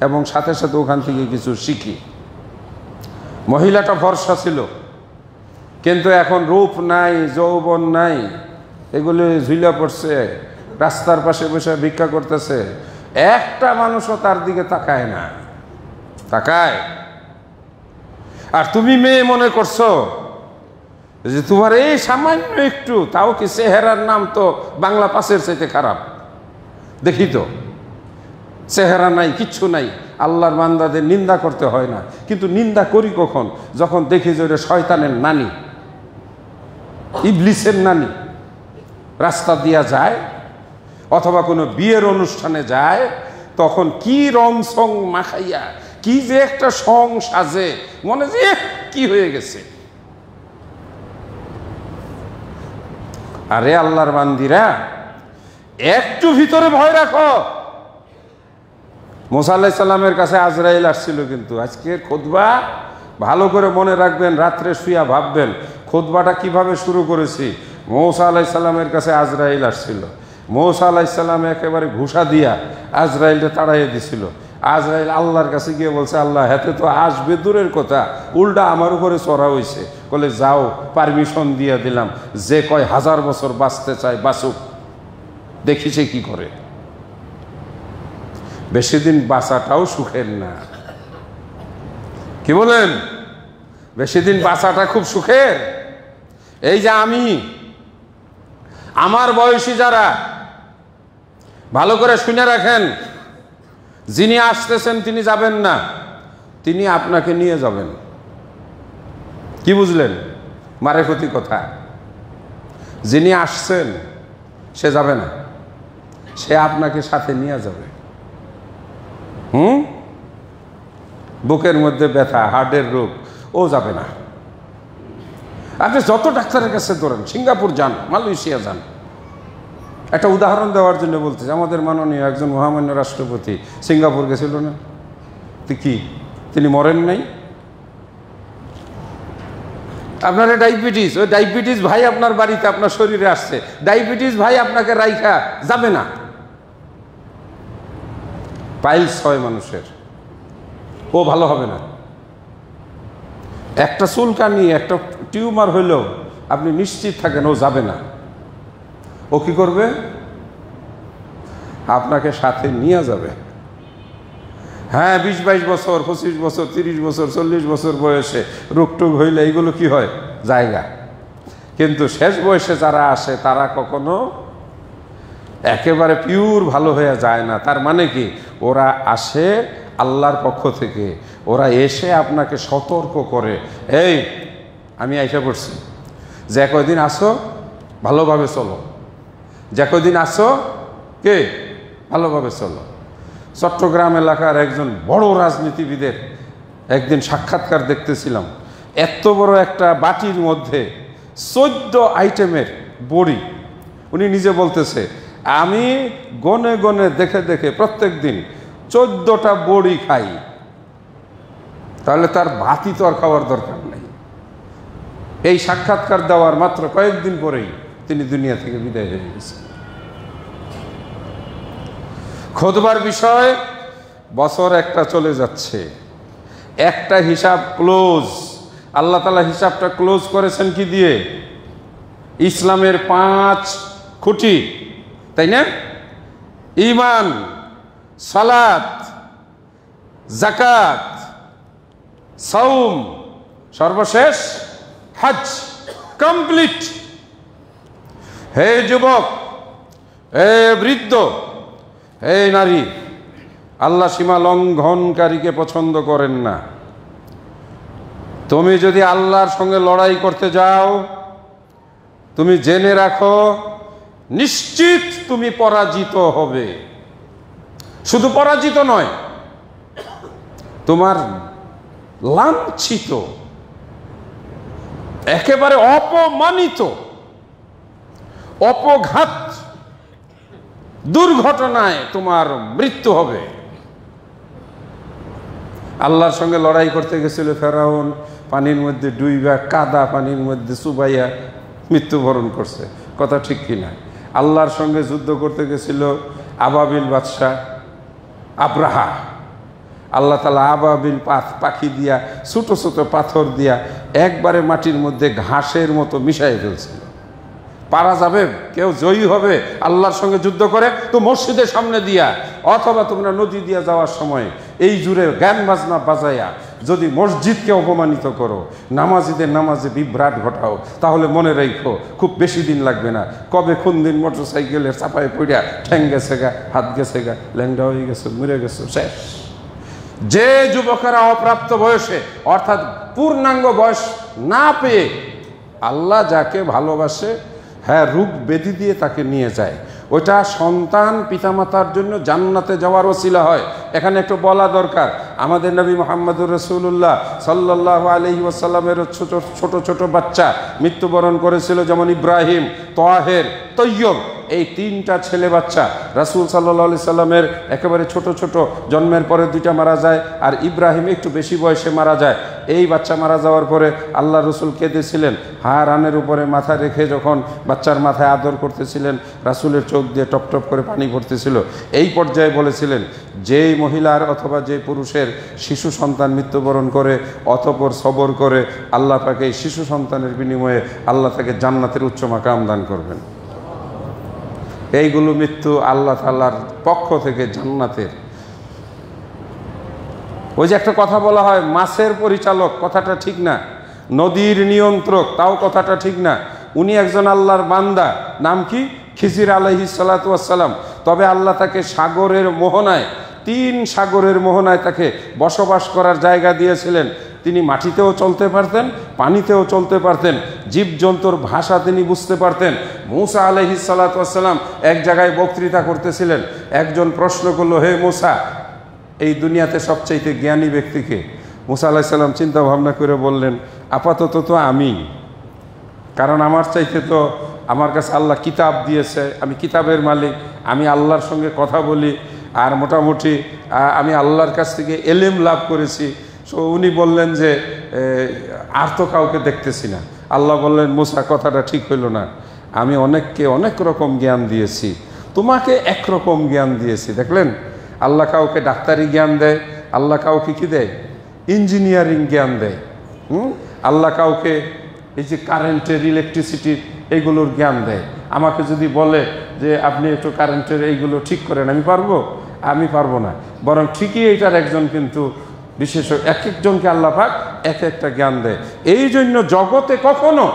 [SPEAKER 1] এবং সাথে সাথে ওখান থেকে কিছু শিখি। মহিলাটা ভরসা ছিল, কিন্তু এখন রূপ নাই, যৌবন নাই, এগুলো ঝুলা পড়ছে, রাস্তার পাশে বসে ভিক্ষা করতেছে। একটা মানুষও তার দিকে তাকায় না। তাকায়? আর তুমি মেয়ে মনে করছো যে তোমার এই সামান্য একটু, তাও কি চেহারার নাম তো বাংলা পাশের চাইতে খারাপ। দেখি তো চেহারা নাই, কিচ্ছু নাই, আল্লাহর বান্দাদের নিন্দা করতে হয় না। কিন্তু নিন্দা করি কখন? যখন দেখি যে ওটা শয়তানের নানি, ইবলিসের নানি রাস্তা দিয়া যায় অথবা কোনো বিয়ের অনুষ্ঠানে যায়, তখন কি রং সং মাখাইয়া কি যে একটা সং সাজে, মনে যে কি হয়ে গেছে। আরে আল্লাহর বান্দিরা, একটু ভিতরে ভয় রাখো। মুসা আলাইহিস সালামের কাছে আজরাইল আসছিল, কিন্তু আজকের খুতবা ভালো করে মনে রাখবেন, রাত্রে শুয়া ভাববেন খুতবাটা কিভাবে শুরু করেছি। মুসা আলাইহিস সালামের কাছে আজরাইল আসছিল, মুসা আলাইহিস সালাম একেবারে ঘুষা দিয়া আজরাইলটা তাড়াইয়ে দিছিল। আজরাইল আল্লাহর কাছে গিয়ে বলছে, আল্লাহ হাতে তো আসবে দূরের কথা, উল্টা আমার উপরে চড়া হয়েছে। বলে যাও, পারমিশন দিয়ে দিলাম, যে কয় 1000 বছর বাঁচতে চায় বাঁচুক, দেখি সে কি করে। বেশি দিন বাঁচাটাও সুখের না, কি বলেন? বেশি দিন বাঁচাটা খুব সুখের। এই যে আমি, আমার বয়সী যারা, ভালো করে শুনে রাখেন, যিনি আসতেছেন তিনি যাবেন না, তিনি আপনাকে নিয়ে যাবেন। কি বুঝলেন? মারে ক্ষতি কথা। যিনি আসছেন সে যাবে না, সে আপনাকে সাথে নিয়ে যাবে। বুকের মধ্যে ব্যথা, হার্টের রোগ, ও যাবে না। আপনি যত ডাক্তারের কাছে ধরেন, সিঙ্গাপুর যান, মালয়েশিয়া যান। একটা উদাহরণ দেওয়ার জন্য বলতেছি, আমাদের মাননীয় একজন মহামান্য রাষ্ট্রপতি সিঙ্গাপুর গেছিল না? কি তিনি মরেন নাই? আপনার ডায়াবেটিস, ওই ডায়াবেটিস ভাই আপনার বাড়িতে আপনার শরীরে আসছে, ডায়াবেটিস ভাই আপনাকে রাইখা যাবে না। পাইলস হয় মানুষের, ও ভালো হবে না। একটা চুলকানি, একটা টিউমার হইলেও আপনি নিশ্চিত থাকেন ও যাবে না। ও কি করবে? আপনাকে সাথে নিয়ে যাবে। হ্যাঁ, 20-22 বছর, 25 বছর, 30 বছর, 40 বছর বয়সে রোগটুগ হইলে এইগুলো কি হয়? জায়গা। কিন্তু শেষ বয়সে যারা আসে তারা কখনো একেবারে পিওর ভালো হয়ে যায় না। তার মানে কি? ওরা আসে আল্লাহর পক্ষ থেকে, ওরা এসে আপনাকে সতর্ক করে, এই আমি আইসা পড়ছি, যে কয়দিন আসো ভালোভাবে চলো, যে কয়দিন আসো কে ভালোভাবে চলো। চট্টগ্রাম এলাকার একজন বড় রাজনীতিবিদের একদিন সাক্ষাৎকার দেখতেছিলাম। এত বড় একটা বাটির মধ্যে 14 আইটেমের বড়ি, উনি নিজে বলতেছে, আমি গনে গনে দেখে দেখে প্রত্যেক দিন 14টা বড়ি খাই। তাহলে তার ভাতই তো আর খাওয়ার দরকার নেই। এই সাক্ষাৎকার দেওয়ার মাত্র কয়েকদিন পরেই তিনি দুনিয়া থেকে বিদায় হয়ে গেছেন। খুতবার বিষয়, বছর একটা চলে যাচ্ছে, একটা হিসাব ক্লোজ। আল্লাহ তাআলা হিসাবটা ক্লোজ করেছেন কি দিয়ে? ইসলামের 5 খুঁটি, তাই না? ঈমান, সালাত, যাকাত, সাওম, সর্বশেষ হজ। কমপ্লিট। হে যুবক, হে বৃদ্ধ, হে নারী, আল্লাহ সীমা লঙ্ঘনকারীকে পছন্দ করেন না। তুমি যদি আল্লাহর সঙ্গে লড়াই করতে যাও, তুমি জেনে রাখো নিশ্চিত তুমি পরাজিত হবে। শুধু পরাজিত নয়, তোমার লাঞ্ছিত, একেবারে অপমানিত, অপঘাত, দুর্ঘটনায় তোমার মৃত্যু হবে। আল্লাহর সঙ্গে লড়াই করতে গেছিল ফেরাউন, পানির মধ্যে ডুইবা, কাদা পানির মধ্যে চুবাইয়া মৃত্যুবরণ করছে। কথা ঠিক কিনা? আল্লাহর সঙ্গে যুদ্ধ করতে গেছিল আবাবিল বাদশাহ আব্রাহা। আল্লাহ তাআলা আবাবিল পাখি দিয়া, ছোট ছোট পাথর দিয়া একবারে মাটির মধ্যে ঘাসের মতো মিশাই ফেলছিল। পারা যাবে? কেউ জয়ী হবে আল্লাহর সঙ্গে যুদ্ধ করে? তো মসজিদের সামনে দিয়া, অথবা তোমরা নদী দিয়া যাওয়ার সময় এই জুড়ে গান বাজনা বাজাইয়া যদি মসজিদকে অপমানিত করো, নামাজিদের নামাজে বিভ্রাট ঘটাও, তাহলে মনে রাখো খুব বেশি দিন লাগবে না, কবে কোন দিন মোটরসাইকেলের চাপায় পড়িয়া ঠ্যাং গেছে গা, হাত গেছে গা, ল্যাংডা হয়ে গেছে, মরে গেছে, শেষ। যে যুবকেরা অপ্রাপ্ত বয়সে, অর্থাৎ পূর্ণাঙ্গ বয়স না পেয়ে আল্লাহ যাকে ভালোবাসে, হ্যাঁ, রূপ বেদি দিয়ে তাকে নিয়ে যায়, ওটা সন্তান পিতামাতার জন্য জান্নাতে যাওয়ার ওসিলা হয়। এখানে একটু বলা দরকার, আমাদের নবী মুহাম্মদুর রাসূলুল্লাহ সাল্লাল্লাহু আলাইহি ওয়াসাল্লামের ছোট ছোট বাচ্চা মৃত্যুবরণ করেছিল, যেমন ইব্রাহিম, তাহের, তৈয়ব, এই 3টা ছেলে বাচ্চা রাসূল সাল্লাল্লাহু আলাইহি সাল্লামের একেবারে ছোট ছোট, জন্মের পরে 2টা মারা যায়, আর ইব্রাহিম একটু বেশি বয়সে মারা যায়। এই বাচ্চা মারা যাওয়ার পরে আল্লাহ রসুল কেঁদেছিলেন, রানের উপরে মাথা রেখে যখন বাচ্চার মাথায় আদর করতেছিলেন, রাসূলের চোখ দিয়ে টপ টপ করে পানি পড়তেছিল। এই পর্যায়ে বলেছিলেন, যেই মহিলার অথবা যে পুরুষের শিশু সন্তান মৃত্যুবরণ করে অতঃপর সবর করে, আল্লাহ পাক এই শিশু সন্তানের বিনিময়ে আল্লাহ তাকে জান্নাতের উচ্চ মাকাম দান করবেন। এইগুলো মৃত্যু আল্লাহ তাআলার পক্ষ থেকে জান্নাতের। ওই যে একটা কথা বলা হয়, মাছের পরিচালক, কথাটা ঠিক না। নদীর নিয়ন্ত্রক, তাও কথাটা ঠিক না। উনি একজন আল্লাহর বান্দা, নাম কি? খিজির আলাইহিস সালাতু ওয়াস সালাম। তবে আল্লাহ তাকে সাগরের মোহনায়, 3 সাগরের মোহনায় তাকে বসবাস করার জায়গা দিয়েছিলেন। তিনি মাটিতেও চলতে পারতেন, পানিতেও চলতে পারতেন, জীবজন্তুর ভাষা তিনি বুঝতে পারতেন। মূসা আলাইহিস সালাতু ওয়াস সালাম এক জায়গায় বক্তৃতা করতেছিলেন, একজন প্রশ্ন করলো, হে মূসা, এই দুনিয়াতে সবচাইতে জ্ঞানী ব্যক্তিকে? মূসা আলাইহিস সালাম চিন্তা ভাবনা করে বললেন, আপাতত তো আমি, কারণ আমার চাইতে তো আমার কাছে আল্লাহ কিতাব দিয়েছে, আমি কিতাবের মালিক, আমি আল্লাহর সঙ্গে কথা বলি, আর মোটামুটি আমি আল্লাহর কাছ থেকে এলেম লাভ করেছি। সো উনি বললেন যে আর তো কাউকে দেখতেছি না। আল্লাহ বললেন, মূসা, কথাটা ঠিক হইল না, আমি অনেককে অনেক রকম জ্ঞান দিয়েছি, তোমাকে একরকম জ্ঞান দিয়েছি। দেখলেন, আল্লাহ কাউকে ডাক্তারি জ্ঞান দেয়, আল্লাহ কাউকে কি দেয়? ইঞ্জিনিয়ারিং জ্ঞান দেয়। আল্লাহ কাউকে এই যে কারেন্টের, ইলেকট্রিসিটির এইগুলোর জ্ঞান দেয়। আমাকে যদি বলে যে আপনি একটু কারেন্টের এইগুলো ঠিক করেন, আমি পারবো? আমি পারবো না। বরং ঠিকই এইটার একজন কিন্তু বিশেষ, এক একজনকে আল্লাহ পাক এক একটা জ্ঞান দেয়। এই জন্য জগতে কখনো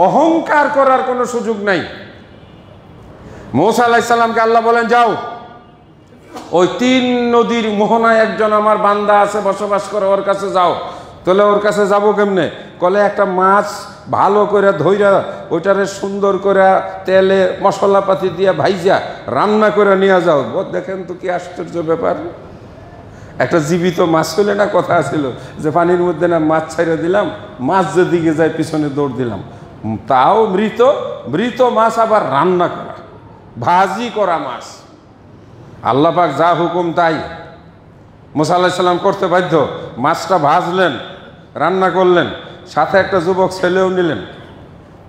[SPEAKER 1] অহংকার করার কোনো সুযোগ নাই। মূসা আলাইহিস সালামকে আল্লাহ বলেন, যাও, ওই 3 নদীর মোহনায় একজন আমার বান্দা আছে, বসবাস করে, ওর কাছে যাও। তাহলে ওর কাছে যাবো কেমনে? কলে একটা মাছ ভালো করে ধইরা ওইটারে সুন্দর করে তেলে মশলাপাতি দিয়ে ভাইজা রান্না করে নিয়ে যাও। দেখেন তো কি আশ্চর্য ব্যাপার। একটা জীবিত মাছ হলে না কথা ছিল যে পানির মধ্যে না মাছ ছাইড়া দিলাম, মাছ যেদিকে যায় পিছনে দৌড় দিলাম। তাও মৃত মৃত মাছ আবার রান্না করা, ভাজি করা মাছ। আল্লাহ পাক যা হুকুম তাই মূসা আলাইহিস সালাম করতে বাধ্য। মাছটা ভাজলেন, রান্না করলেন, সাথে একটা যুবক ছেলেও নিলেন,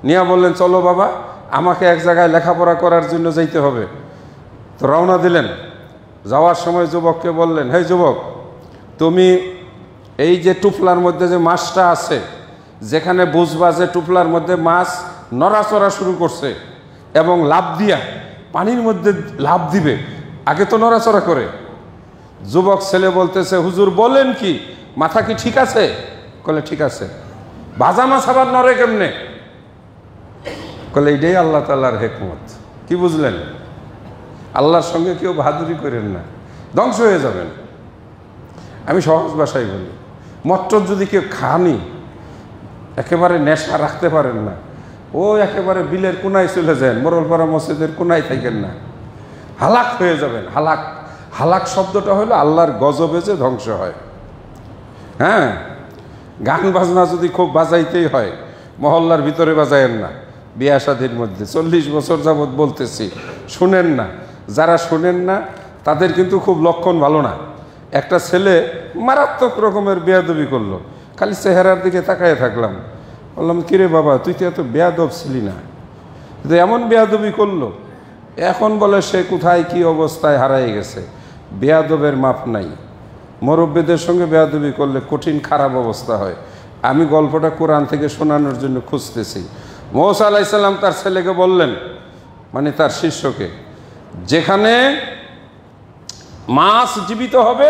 [SPEAKER 1] নিয়ে বললেন, চলো বাবা, আমাকে এক জায়গায় লেখাপড়া করার জন্য যাইতে হবে। তো রওনা দিলেন। যাওয়ার সময় যুবককে বললেন, হে যুবক, তুমি এই যে টুপলার মধ্যে যে মাছটা আছে, যেখানে বুঝবা যে টুপলার মধ্যে মাছ নড়াচড়া শুরু করছে এবং লাফ দিয়া পানির মধ্যে লাফ দিবে, আগে তো নড়াচড়া করে। যুবক ছেলে বলতেছে, হুজুর বলেন কি, মাথা কি ঠিক আছে? কলে ঠিক আছে। ভাজা মাছ আবার নড়ে কেমনে? কলে এটাই আল্লাহ তাআলার হিকমত। কি বুঝলেন? আল্লাহর সঙ্গে কেউ বাহাদুরি করেন না, ধ্বংস হয়ে যাবেন। আমি সহজ ভাষায় বলি, মটর যদি কেউ খানি, একেবারে নেশা রাখতে পারেন না, ও একেবারে বিলের কোনায় চলে যান, মোরলপাড়া মসজিদের কোনায় থাকেন না, হালাক হয়ে যাবেন। হালাক, হালাক শব্দটা হলো আল্লাহর গজবে যে ধ্বংস হয়। হ্যাঁ, গান বাজনা যদি খুব বাজাইতেই হয়, মহল্লার ভিতরে বাজায়েন না, বিয়া শাদীর মধ্যে। 40 বছর যাবৎ বলতেছি, শুনেন না। যারা শুনেন না তাদের কিন্তু খুব লক্ষণ ভালো না। একটা ছেলে মারাত্মক রকমের বেয়াদবি করলো, খালি চেহারার দিকে তাকায় থাকলাম। বললাম, কিরে বাবা, তুই তো এত বেয়াদব ছিলি না, কিন্তু এমন বেয়াদবি করলো, এখন বলে সে কোথায় কি অবস্থায় হারাই গেছে। বেয়াদবের মাপ নাই। মুরব্বীদের সঙ্গে বেয়াদবি করলে কঠিন খারাপ অবস্থা হয়। আমি গল্পটা কোরআন থেকে শোনানোর জন্য খুঁজতেছি। মূসা আলাইহিস সালাম তার ছেলেকে বললেন, মানে তার শিষ্যকে, যেখানে মাছ জীবিত হবে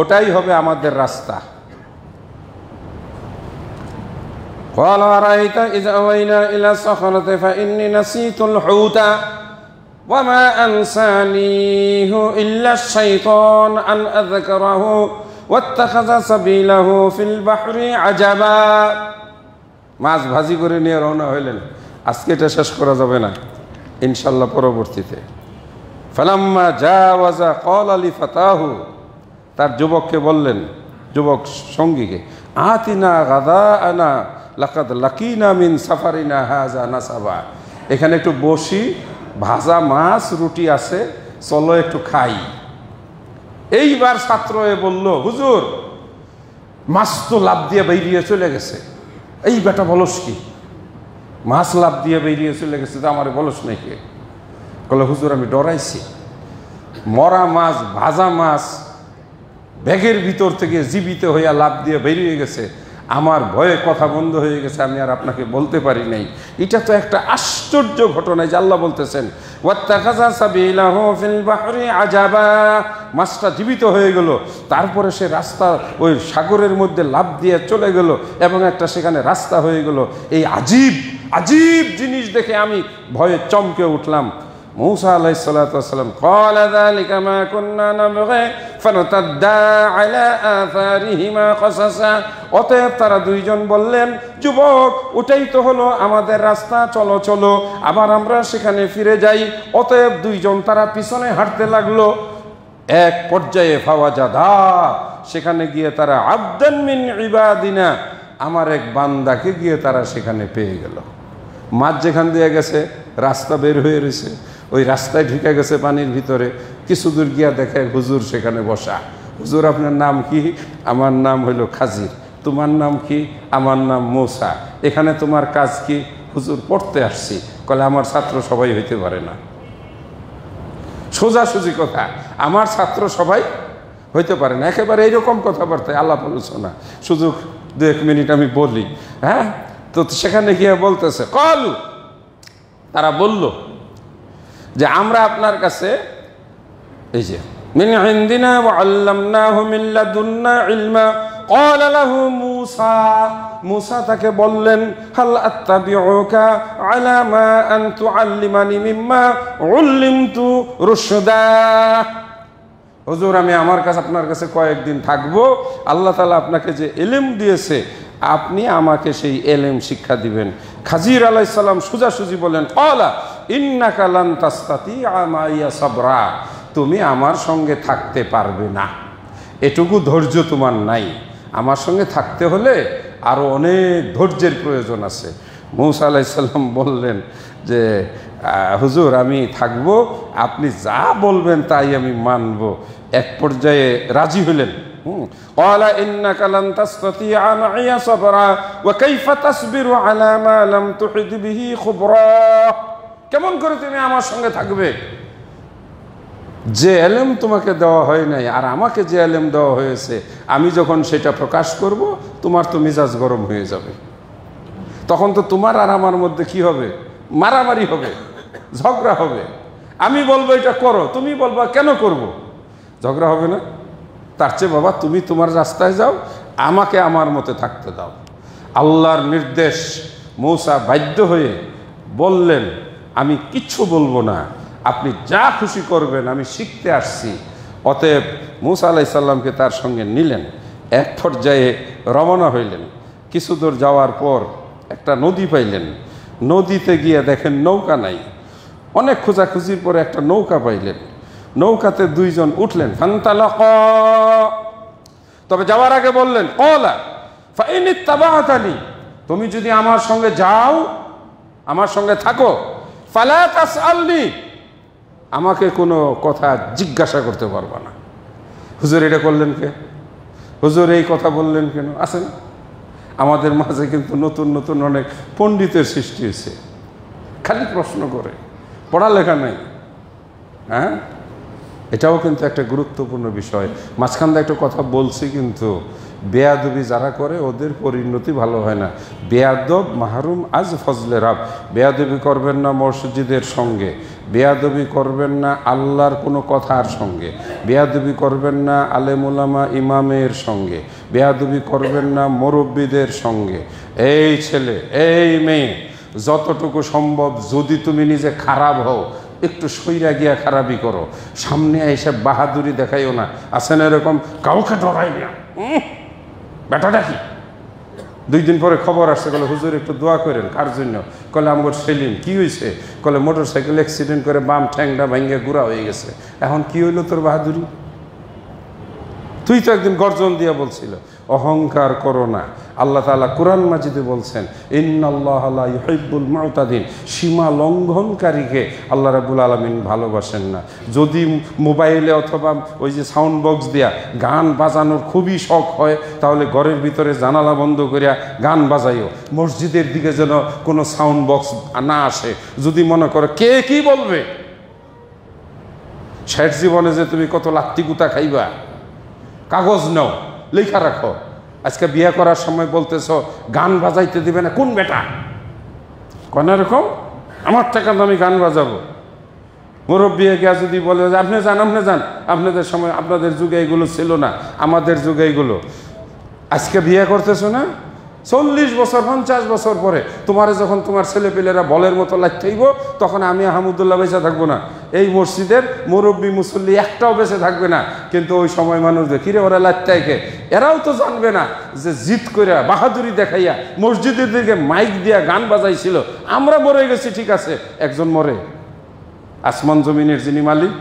[SPEAKER 1] ওটাই হবে আমাদের রাস্তা। قال أرأيت إذ أوينا إلى الصخرة فإني نسيت الحوت وما أنسانيه إلا الشيطان أن أذكره واتخذ سبيله في البحر عجبا। মাছ ভাজি করে নিয়ে রওনা হইলেন। আজকে এটা শেষ করা যাবে না, ইনশাল্লাহ পরবর্তীতে। ফালাম্মা জাওয়াজা ক্বালা লিফাতাহু, তার যুবককে বললেন, যুবক সঙ্গীকে, আতিনা গাদা আনা লাকাদ লাকিনা মিন সাফারিনা হাজা নাসাবা, এখানে একটু বসি, ভাজা মাছ রুটি আছে, চলো একটু খাই। এইবার ছাত্র বলল, হুজুর মাছ তো লাভ দিয়ে বেরিয়ে চলে গেছে। এই বেটা বলস কি, মাছ লাভ দিয়ে বেরিয়ে চলে গেছে, তো আমার বলস নাকি? বলে, হুজুর আমি ডরাইছি, মরা মাছ ভাজা মাছ ব্যাগের ভিতর থেকে জীবিত হইয়া লাভ দিয়ে বেরিয়ে গেছে, আমার ভয়ে কথা বন্ধ হয়ে গেছে, আমি আর আপনাকে বলতে পারি নাই। এটা তো একটা আশ্চর্য ঘটনা যে আল্লাহ বলতেছেন ওয়াত্তাখাযা সাবিলাহু ফিল বাহরি আজাবা, মাছটা জীবিত হয়ে গেল, তারপরে সে রাস্তা ওই সাগরের মধ্যে লাভ দিয়ে চলে গেল এবং একটা সেখানে রাস্তা হয়ে গেল। এই আজীব আজীব জিনিস দেখে আমি ভয়ে চমকে উঠলাম। মূসা আলাইহিস সালাতু ওয়াস সালাম ক্বালা যালিকা মা কুননা নাবগি ফানাতাদ্দা আলা আথারিহিমা কসাসা, অতএব তারা দুইজন বললেন, যুবক ওটাই তো হলো আমাদের রাস্তা, চলো চলো আবার আমরা সেখানে ফিরে যাই। অতএব দুইজন তারা পিছনে হাঁটতে লাগলো। এক পর্যায়ে ফাওয়াজাদা, সেখানে গিয়ে তারা আবদান মিন ইবাদিনা, আমার এক বান্দাকে গিয়ে তারা সেখানে পেয়ে গেল। মাছ যেখান দিয়ে গেছে রাস্তা বের হয়ে রয়েছে, ওই রাস্তায় ঢুকে গেছে পানির ভিতরে। কিছু দূর গিয়া দেখে হুজুর সেখানে বসা। হুজুর আপনার নাম কি? আমার নাম হইল খাজির। তোমার নাম কি? আমার নাম মূসা। এখানে তোমার কাজ কি? হুজুর পড়তে আসছি। কলে আমার ছাত্র সবাই হইতে পারে না। সোজাসুজি কথা, আমার ছাত্র সবাই হইতে পারে না। একেবারে এইরকম কথাবার্তায় আলাপ আলোচনা। সুযোগ 2-1 মিনিট আমি বলি। হ্যাঁ, তো সেখানে গিয়ে বলতেছে, কলু, তারা বলল যে আমরা আপনার কাছে এই যে মিন ইনদিনা ওয়া আল্লামনাহু মিন লাদুন্না ইলমা। ক্বালা লাহু মূসা, মূসা তাকে বললেন, হাল আত্তাবিউকা আলা মা আন তুআল্লিমানি মিম্মা উল্লিমতু রুশদা। হুজুর আমি আমার কাছে আপনার কাছে কয়েকদিন থাকবো, আল্লাহ তাআলা আপনাকে যে ইলম দিয়েছে আপনি আমাকে সেই এলেম শিক্ষা দিবেন। খাজির আলাইহিস সালাম সোজাসুজি বলেন, ক্বালা ইন্নাকা লান তাসতাতিআ মাইয়া সাবরা, তুমি আমার সঙ্গে থাকতে পারবে না, এটুকু ধৈর্য তোমার নাই। আমার সঙ্গে থাকতে হলে আরও অনেক ধৈর্যের প্রয়োজন আছে। মূসা আলাইহিস সালাম বললেন যে হুজুর আমি থাকব, আপনি যা বলবেন তাই আমি মানব। এক পর্যায়ে রাজি হলেন। ক্বালা ইন্নাকা লান তাসতাতিআ মাইয়া সাবরা ওয়া কাইফা তাসবিরু আলা মা লাম তুহিত বিহি খুবরা, কেমন করে তুমি আমার সঙ্গে থাকবে? যে এলেম তোমাকে দেওয়া হয় নাই আর আমাকে যে এলেম দেওয়া হয়েছে, আমি যখন সেটা প্রকাশ করব তোমার তো মেজাজ গরম হয়ে যাবে। তখন তো তোমার আর আমার মধ্যে কি হবে? মারামারি হবে, ঝগড়া হবে। আমি বলবো এটা করো, তুমি বলবা কেন করব, ঝগড়া হবে না? তার চেয়ে বাবা তুমি তোমার রাস্তায় যাও, আমাকে আমার মতে থাকতে দাও। আল্লাহর নির্দেশ, মূসা বাধ্য হয়ে বললেন, আমি কিচ্ছু বলবো না, আপনি যা খুশি করবেন, আমি শিখতে আসছি। অতএব মূসা আলাইহিস সালামকে তার সঙ্গে নিলেন। এক পর্যায়ে রওনা হইলেন। কিছু দূর যাওয়ার পর একটা নদী পাইলেন। নদীতে গিয়ে দেখেন নৌকা নাই। অনেক খোঁজাখুঁজির পরে একটা নৌকা পাইলেন। নৌকাতে দুইজন উঠলেন। ফান্তালাকা, তবে যাওয়ার আগে বললেন, ক্বালা ফাইন ইত্তাবা'তানি, তুমি যদি আমার সঙ্গে যাও, আমার সঙ্গে থাকো, ফালা তাসআলনি, আমাকে কোনো কথা জিজ্ঞাসা করতে পারবা না। হুজুর এটা করলেন কে? হুজুর এই কথা বললেন কেন? আসেন, আমাদের মাঝে কিন্তু নতুন নতুন অনেক পণ্ডিতের সৃষ্টি হয়েছে, খালি প্রশ্ন করে, পড়ালেখা নাই। হ্যাঁ, এটাও কিন্তু একটা গুরুত্বপূর্ণ বিষয়। মাঝখানে একটা কথা বলছি, কিন্তু বেয়াদবি যারা করে ওদের পরিণতি ভালো হয় না। বেয়াদব মাহরুম আজ ফজলে রাব। বেয়াদবি করবেন না মসজিদের সঙ্গে, বেয়াদবি করবেন না আল্লাহর কোনো কথার সঙ্গে, বেয়াদবি করবেন না আলেমুলামা ইমামের সঙ্গে, বেয়াদবি করবেন না মুরব্বীদের সঙ্গে। এই ছেলে, এই মেয়ে, যতটুকু সম্ভব যদি তুমি নিজে খারাপ হও, একটু সইরা গিয়া খারাপই করো, সামনে এসে বাহাদুরি দেখাইও না। আসেন এরকম কাউকে ডরাই না, ব্যাটাটা কি? 2 দিন পরে খবর আসছে, বলে হুজুর একটু দোয়া করেন। কার জন্য? কলে আমার সেলিম। কি হয়েছে? কলে মোটর সাইকেল অ্যাক্সিডেন্ট করে বাম ঠ্যাংটা ভেঙে গুঁড়া হয়ে গেছে। এখন কি হইলো তোর বাহাদুরি? তুই তো একদিন গর্জন দিয়ে বলছিল অহংকার করো না। আল্লাহ তাআলা কোরআন মাজিদে বলছেন ইন্নাল্লাহা লা ইউহিব্বুল মুতাদিন, সীমা লঙ্ঘনকারীকে আল্লাহ রাব্বুল আলামিন ভালোবাসেন না। যদি মোবাইলে অথবা ওই যে সাউন্ড বক্স দিয়া গান বাজানোর খুবই শখ হয়, তাহলে ঘরের ভিতরে জানালা বন্ধ করিয়া গান বাজাইও, মসজিদের দিকে যেন কোনো সাউন্ড বক্স না আসে। যদি মনে করো কে কি বলবে, শেষ জীবনে যে তুমি কত লাত্তি গুতা খাইবা, কাগজ নাও, লেখা রাখো। আজকে বিয়ে করার সময় বলতেছ গান বাজাইতে দিবে না, কোন বেটা কোন এরকম, আমার টাকা আমি গান বাজাবো। মুরব্বী গিয়া যদি বলে যে আপনি যান, আপনাদের সময় আপনাদের যুগে এগুলো ছিল না, আমাদের যুগে এগুলো। আজকে বিয়ে করতেছো না, 40 বছর 50 বছর পরে তোমার যখন তোমার ছেলেপেলেরা বলের মতো লাগতেইব, তখন আমি আহমদুল্লাহ বেঁচে থাকবো না, এই মসজিদের মুরব্বী মুসল্লি একটাও বেঁচে থাকবে না। কিন্তু ওই সময় মানুষ কিরে ওরা লাগতাইকে, এরাও তো জানবে না যে জিদ করিয়া বাহাদুরি দেখাইয়া মসজিদের দিকে মাইক দিয়া গান বাজাইছিল। আমরা মরে গেছি ঠিক আছে, একজন মরে, আসমান জমিনের যিনি মালিক,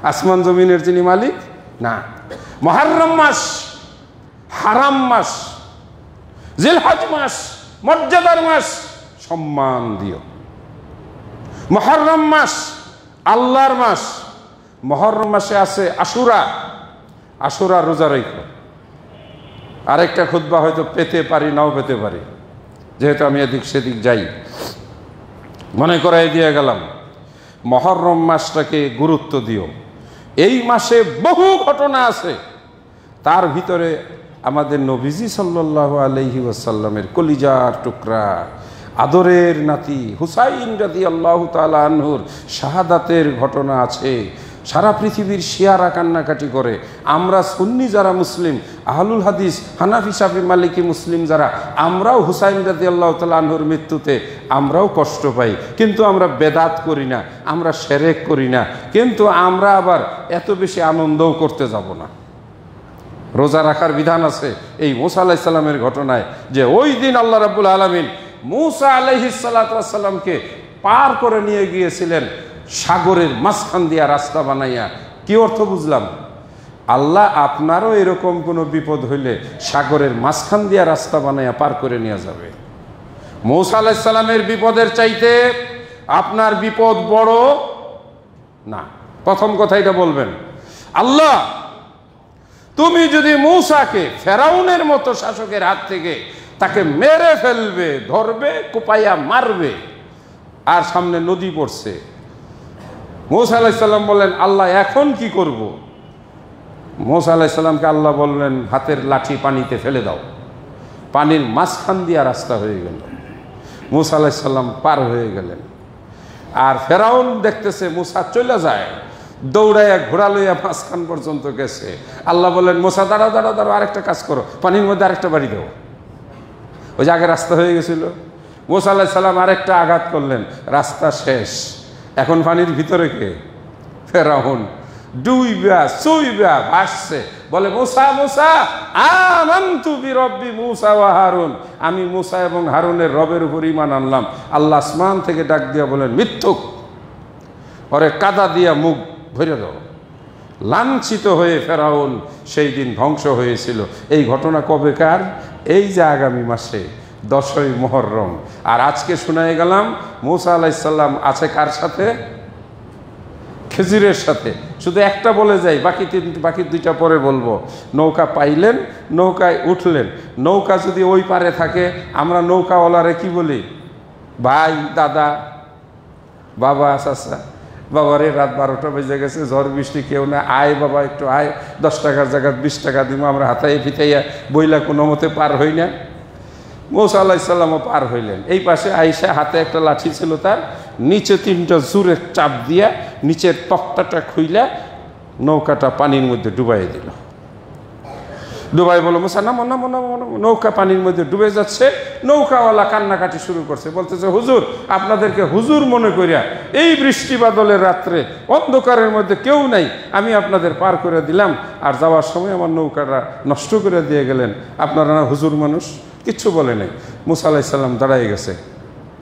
[SPEAKER 1] আসমান জমিনের যিনি মালিক না। মুহররম মাস, হারাম মাস, জিলহজ মাস, মর্যাদার মাস, সম্মান দিও। মুহররম মাস আল্লাহর মাস। মুহররম মাসে আছে আশুরা, আশুরা রোজা রাখো। আরেকটা খুতবা হয়তো পেতে পারি নাও পেতে পারি, যেহেতু আমি এদিক সেদিক যাই, মনে করাই দিয়ে গেলাম। মুহররম মাসটাকে গুরুত্ব দিও। এই মাসে বহু ঘটনা আছে, তার ভিতরে আমাদের নবীজি সাল্লাল্লাহু আলাইহি ওয়াসাল্লামের কলিজার টুকরা আদরের নাতি হুসাইন রাদিয়াল্লাহু তাআলা আনহুর শাহাদাতের ঘটনা আছে। সারা পৃথিবীর শিয়ারা কান্নাকাটি করে। আমরা সুন্নি যারা মুসলিম, আহলুল হাদিস, হানাফি, শাফি, মালিকি মুসলিম যারা, আমরাও হুসাইন রাদিয়াল্লাহু তাআলা আনহুর মৃত্যুতে আমরাও কষ্ট পাই। কিন্তু আমরা বেদাত করি না, আমরা শিরক করি না, কিন্তু আমরা আবার এত বেশি আনন্দও করতে যাব না। রোজা রাখার বিধান আছে এই মূসা আলাইহিস সালামের ঘটনায়, যে ওই দিন আল্লাহ রাব্বুল আলামিন মূসা আলাইহিস সালাতু ওয়াস সালামকে পার করে নিয়ে গিয়েছিলেন সাগরের মাঝখান দিয়া রাস্তা বানাইয়া। কি অর্থ বুঝলাম? আল্লাহ আপনারও এরকম কোনো বিপদ হইলে সাগরের মাঝখান দিয়া রাস্তা বানাইয়া পার করে নিয়ে যাবে। মূসা আলাইহিস সালামের বিপদের চাইতে আপনার বিপদ বড় না। প্রথম কথা এটা বলবেন, আল্লাহ তুমি যদি মূসাকে ফেরাউনের মতো শাসকের হাত থেকে তাকে মেরে ফেলবে, ধরবে, কোপাইয়া মারবে, আর সামনে নদী পড়ছে। মূসা আলাইহিস সালাম বললেন আল্লাহ এখন কি করব? মূসা আলাইহিস সালামকে আল্লাহ বললেন হাতের লাঠি পানিতে ফেলে দাও। পানির মাঝখান দিয়া রাস্তা হয়ে গেল, মূসা আলাইহিস সালাম পার হয়ে গেলেন। আর ফেরাউন দেখতেছে মূসা চলে যায়, দৌড়াইয়া ঘোড়া লইয়া মাঝখান পর্যন্ত গেছে। আল্লাহ বললেন মূসা দাঁড়াও দাঁড়াও দাঁড়াও, আরেকটা কাজ করো, পানির মধ্যে আরেকটা বাড়ি দাও। ওই যে আগে রাস্তা হয়ে গেছিল, মূসা আলাইহিস সালাম আরেকটা আঘাত করলেন, রাস্তা শেষ। এখন পানির ভিতরে কে? ফেরাউন। ডুইবা সুইবা ভাসছে, বলে মূসা মূসা আমানতু বিরব্বি মূসা ওয়া হারুন, আমি মূসা এবং হারুনের রবের উপর ঈমান আনলাম। আল্লাহ আসমান থেকে ডাক দিয়া বলেন মিথ্যুক, ওরে কাদা দিয়া মুখ ভরে দাও। লাঞ্ছিত হয়ে ফেরাউন সেই দিন ধ্বংস হয়েছিল। এই ঘটনা কবেকার? এই যে আগামী মাসে 10ই মুহররম। আর আজকে শুনাই গেলাম মূসা আলাইহিস সালাম আছে কার সাথে? খেজুরের সাথে। শুধু একটা বলে যাই, বাকি দুইটা পরে বলবো। নৌকা পাইলেন, নৌকায় উঠলেন। নৌকা যদি ওই পারে থাকে, আমরা নৌকাওয়ালারে কি বলি? ভাই, দাদা, বাবা, চাচা। বাবারে রাত 12টা বেজে গেছে, ঝড় বৃষ্টি, কেউ না, আয় বাবা একটু আয়, 10 টাকার জায়গায় 20 টাকা দিব, আমরা হাতাইয়া ফিতাইয়া বইলা কোনো মতে পার হই না। মূসা আলাইহিস সালামও পার হইলেন। এই পাশে আইসা হাতে একটা লাঠি ছিল তার, নিচে 3টা জোরে চাপ দিয়া নিচের তক্তাটা খুইলা নৌকাটা পানির মধ্যে ডুবাই দিল। ডুবাই বলো মূসা নামো নামো নামো নামো। নৌকা পানির মধ্যে ডুবে যাচ্ছে। নৌকাওয়ালা কান্নাকাটি শুরু করছে, বলতেছে হুজুর আপনাদেরকে হুজুর মনে করিয়া এই বৃষ্টি বাদলের রাত্রে অন্ধকারের মধ্যে কেউ নাই, আমি আপনাদের পার করে দিলাম, আর যাওয়ার সময় আমার নৌকাটা নষ্ট করে দিয়ে গেলেন, আপনারা না হুজুর মানুষ? কিচ্ছু বলে নাই। মূসা আলাইহিস সালাম দাঁড়াই গেছে,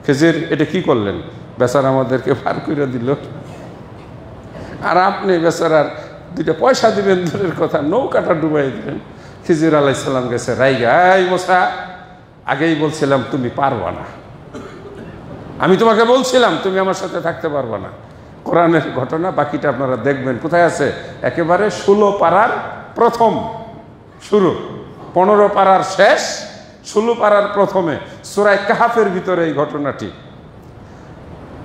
[SPEAKER 1] খেজির এটা কি করলেন? বেচারা আমাদেরকে পার করে দিল, আর আপনি বেচারার দুইটা পয়সা দিবেন দূরের কথা, নৌকাটা ডুবাই দিবেন। খিজির আলাইহিস সালাম গেছে রাইগা, এই মুসা, আগেই বলছিলাম তুমি পারবা না, আমি তোমাকে বলছিলাম তুমি আমার সাথে থাকতে পারবা না। কোরআনের ঘটনা, বাকিটা আপনারা দেখবেন। কোথায় আছে? একেবারে 16 পারার প্রথম শুরু, 15 পারার শেষ, 16 পারার প্রথমে সূরা কাহফের ভিতরে এই ঘটনাটি।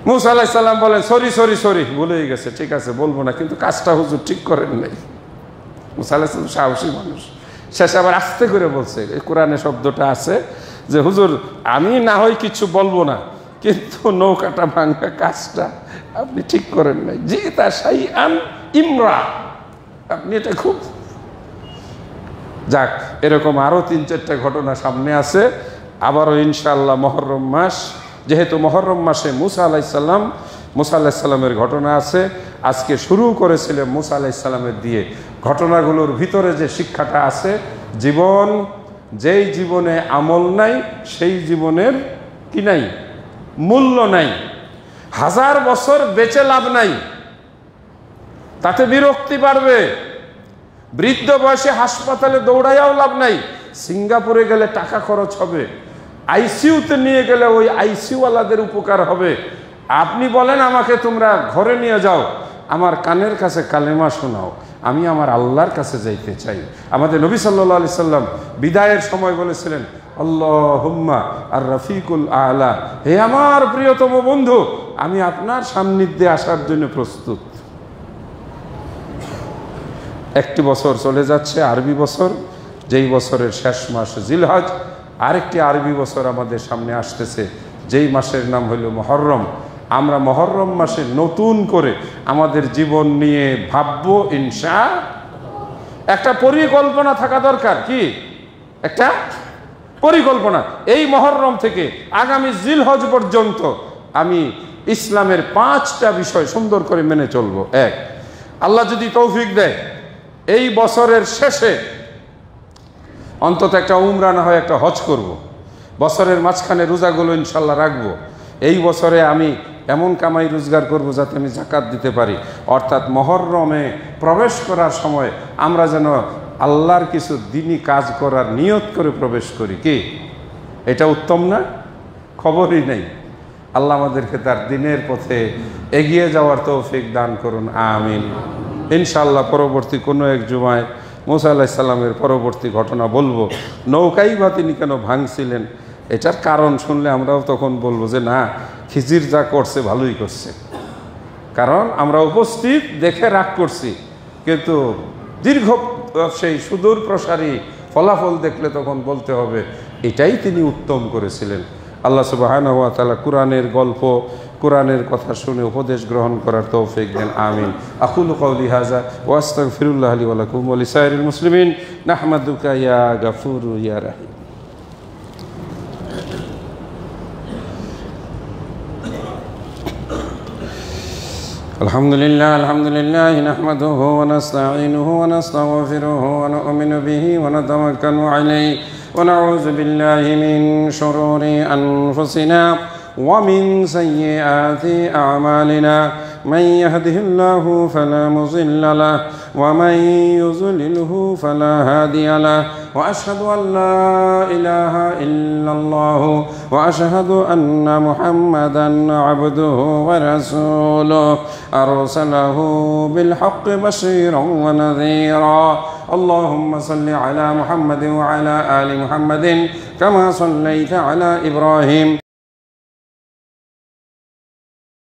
[SPEAKER 1] মুসা আলাইহিস সালাম বলেন সরি সরি সরি, ভুলেই গেছে, ঠিক আছে বলবো না, কিন্তু কাজটা হুজুর ঠিক করেন নাই। মুসা আলাইহিস সালাম সাহসী মানুষ, শেষে আবার আস্তে করে বলছে, এই কোরআনে শব্দটা আছে যে হুজুর আমি না হয় কিছু বলবো না, কিন্তু নৌকাটা ভাঙা কাজটা আপনি ঠিক করেন নাই। জিতা শাইআন ইমরা, আপনি এটা খুব যাক। এরকম আরো 3-4টা ঘটনা সামনে আছে। আবারও ইনশাআল্লাহ মুহররম মাস, যেহেতু মুহররম মাসে মুসা আলাইহিস সালামের ঘটনা আছে, আজকে শুরু করেছিলেন মুসা আলাইহিস সালামের দিয়ে। ঘটনাগুলোর ভিতরে যে শিক্ষাটা আছে, জীবন, যেই জীবনে আমল নাই সেই জীবনের কি নাই, মূল্য নাই। 1000 বছর বেঁচে লাভ নাই, তাতে বিরক্তি বাড়বে। বৃদ্ধ বয়সে হাসপাতালে দৌড়াইয়াও লাভ নাই। সিঙ্গাপুরে গেলে টাকা খরচ হবে, আইসিইউতে নিয়ে গেলে ওই আইসিইউওয়ালাদের উপকার হবে। আপনি বলেন আমাকে তোমরা ঘরে নিয়ে যাও, আমার কানের কাছে কালেমা শোনাও, আমি আমার আল্লাহর কাছে যাইতে চাই। আমাদের নবী সাল্লাল্লাহু আলাইহি সাল্লাম বিদায়ের সময় বলেছিলেন, আল্লাহুম্মা আর রফিকুল আলা, হে আমার প্রিয়তম বন্ধু, আমি আপনার সান্নিধ্যে আসার জন্য প্রস্তুত। একটি বছর চলে যাচ্ছে, আরবি বছর, যেই বছরের শেষ মাস জিলহজ। আরেকটি আরবি বছর আমাদের সামনে আসতেছে, যেই মাসের নাম হইল মুহররম। আমরা মুহররম মাসে নতুন করে আমাদের জীবন নিয়ে ভাববো ইনশাআল্লাহ। একটা পরিকল্পনা থাকা দরকার। কি একটা পরিকল্পনা? এই মুহররম থেকে আগামী জিলহজ পর্যন্ত আমি ইসলামের 5টা বিষয় সুন্দর করে মেনে চলবো। 1, আল্লাহ যদি তৌফিক দেয় এই বছরের শেষে অন্তত একটা উমরা না হয় একটা হজ করব। বছরের মাঝখানে রোজাগুলো ইনশাল্লাহ রাখবো। এই বছরে আমি এমন কামাই রোজগার করব যাতে আমি যাকাত দিতে পারি। অর্থাৎ মুহররমে প্রবেশ করার সময় আমরা যেন আল্লাহর কিছু দিনই কাজ করার নিয়ত করে প্রবেশ করি। কি এটা উত্তম না? খবরই নেই। আল্লাহ আমাদেরকে তার দিনের পথে এগিয়ে যাওয়ার তৌফিক দান করুন, আমিন। ইনশাআল্লাহ পরবর্তী কোনো এক জুমায় মুসা আলাইহিস সালামের পরবর্তী ঘটনা বলবো। নৌকাই বা তিনি কেন ভাঙছিলেন, এটার কারণ শুনলে আমরাও তখন বলবো যে না, খিজির যা করছে ভালোই করছে। কারণ আমরা উপস্থিত দেখে রাগ করছি, কিন্তু দীর্ঘ সেই সুদূর প্রসারী ফলাফল দেখলে তখন বলতে হবে এটাই তিনি উত্তম করেছিলেন। আল্লাহ সুবহানাহু ওয়া তাআলা কোরআনের গল্প, কোরআনের কথা শুনে উপদেশ গ্রহণ করার তৌফিক দেন, আমিন। আকুলু কওলি হাযা ওয়া আস্তাগফিরুল্লাহ লি ওয়া লাকুম ওয়া লিসাইরিল মুসলিমিন। নাহমাদুকা ইয়া গাফুরু ইয়া রাহিম। আলহামদুলিল্লাহ নাহমাদুহু ওয়া নাস্তাঈনুহু ওয়া নাস্তাগফিরুহু ওয়া নু'মিনু বিহি ওয়া নাতাওয়াক্কালু আলাইহি ওয়া নাউযু বিল্লাহি মিন শুরুরি আনফুসিনা ওয়া মিন সাইয়্যাতি আ'মালিনা। من يهده الله فلا مضل له ومن يضلله فلا هادي له وأشهد أن لا إله إلا الله وأشهد أن محمدا عبده ورسوله أرسله بالحق بشيرا ونذيرا. اللهم صل على محمد وعلى آل محمد كما صليت على إبراهيم